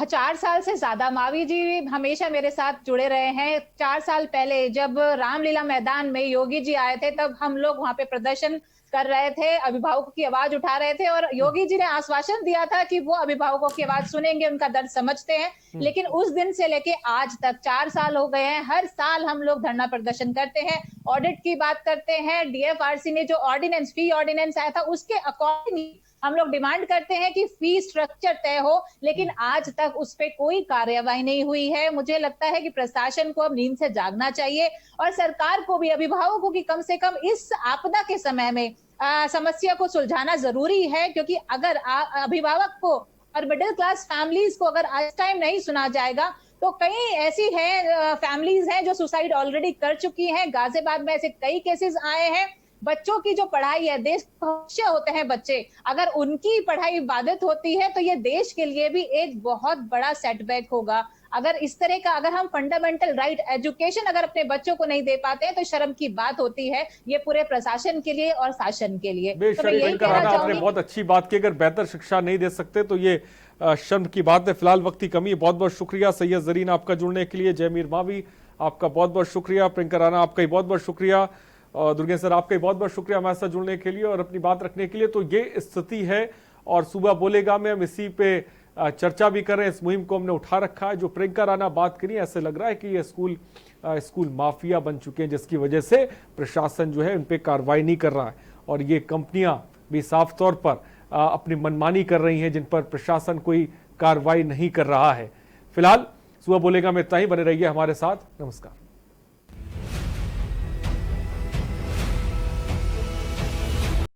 4 साल से ज्यादा मावी जी हमेशा मेरे साथ जुड़े रहे हैं। 4 साल पहले जब रामलीला मैदान में योगी जी आए थे, तब हम लोग वहां पे प्रदर्शन कर रहे थे, अभिभावकों की आवाज उठा रहे थे और योगी जी ने आश्वासन दिया था कि वो अभिभावकों की आवाज सुनेंगे, उनका दर्द समझते हैं। लेकिन उस दिन से लेके आज तक 4 साल हो गए हैं। हर साल हम लोग धरना प्रदर्शन करते हैं, ऑडिट की बात करते हैं। डीएफआरसी ने जो ऑर्डिनेंस, फी ऑर्डिनेंस आया था, उसके अकॉर्डिंग हम लोग डिमांड करते हैं कि फी स्ट्रक्चर तय हो, लेकिन आज तक उस पे कोई कार्यवाही नहीं हुई है। मुझे लगता है कि प्रशासन को अब नींद से जागना चाहिए और सरकार को भी, अभिभावकों की कम से कम इस आपदा के समय में समस्या को सुलझाना जरूरी है। क्योंकि अगर अभिभावक को और मिडिल क्लास फैमिलीज को अगर आज टाइम नहीं सुना जाएगा तो कई ऐसी है फैमिलीज हैं जो सुसाइड ऑलरेडी कर चुकी हैं। गाजियाबाद में ऐसे कई केसेस आए हैं। बच्चों की जो पढ़ाई है, देश भविष्य होते हैं बच्चे, अगर उनकी पढ़ाई बाधित होती है तो ये देश के लिए भी एक बहुत बड़ा सेटबैक होगा। अगर इस तरह का, अगर हम फंडामेंटल राइट एजुकेशन अगर अपने बच्चों को नहीं दे पाते हैं तो शर्म की बात होती है, ये पूरे प्रशासन के लिए और शासन के लिए। तो मैं यही कहना आपने चाहूंगी, बहुत अच्छी बात की, अगर बेहतर शिक्षा नहीं दे सकते तो ये शर्म की बात है। फिलहाल वक्त की कमी है। बहुत बहुत शुक्रिया सैयद जरीन आपका जुड़ने के लिए, जयमीर मावी आपका बहुत बहुत शुक्रिया, प्रियंका राणा आपका ही बहुत बहुत शुक्रिया, और दुर्गेश सर आपका ही बहुत बहुत शुक्रिया हमारे साथ जुड़ने के लिए और अपनी बात रखने के लिए। तो ये स्थिति है और सूबा बोलेगा में हम इसी पे चर्चा भी कर रहे हैं। इस मुहिम को हमने उठा रखा है। जो प्रियंका राणा बात करी, ऐसे लग रहा है कि ये स्कूल माफिया बन चुके हैं, जिसकी वजह से प्रशासन जो है उन पे कार्रवाई नहीं कर रहा है और ये कंपनियां भी साफ तौर पर अपनी मनमानी कर रही हैं, जिन पर प्रशासन कोई कार्रवाई नहीं कर रहा है। फिलहाल सूबा बोलेगा में इतना ही। बने रहिए हमारे साथ। नमस्कार।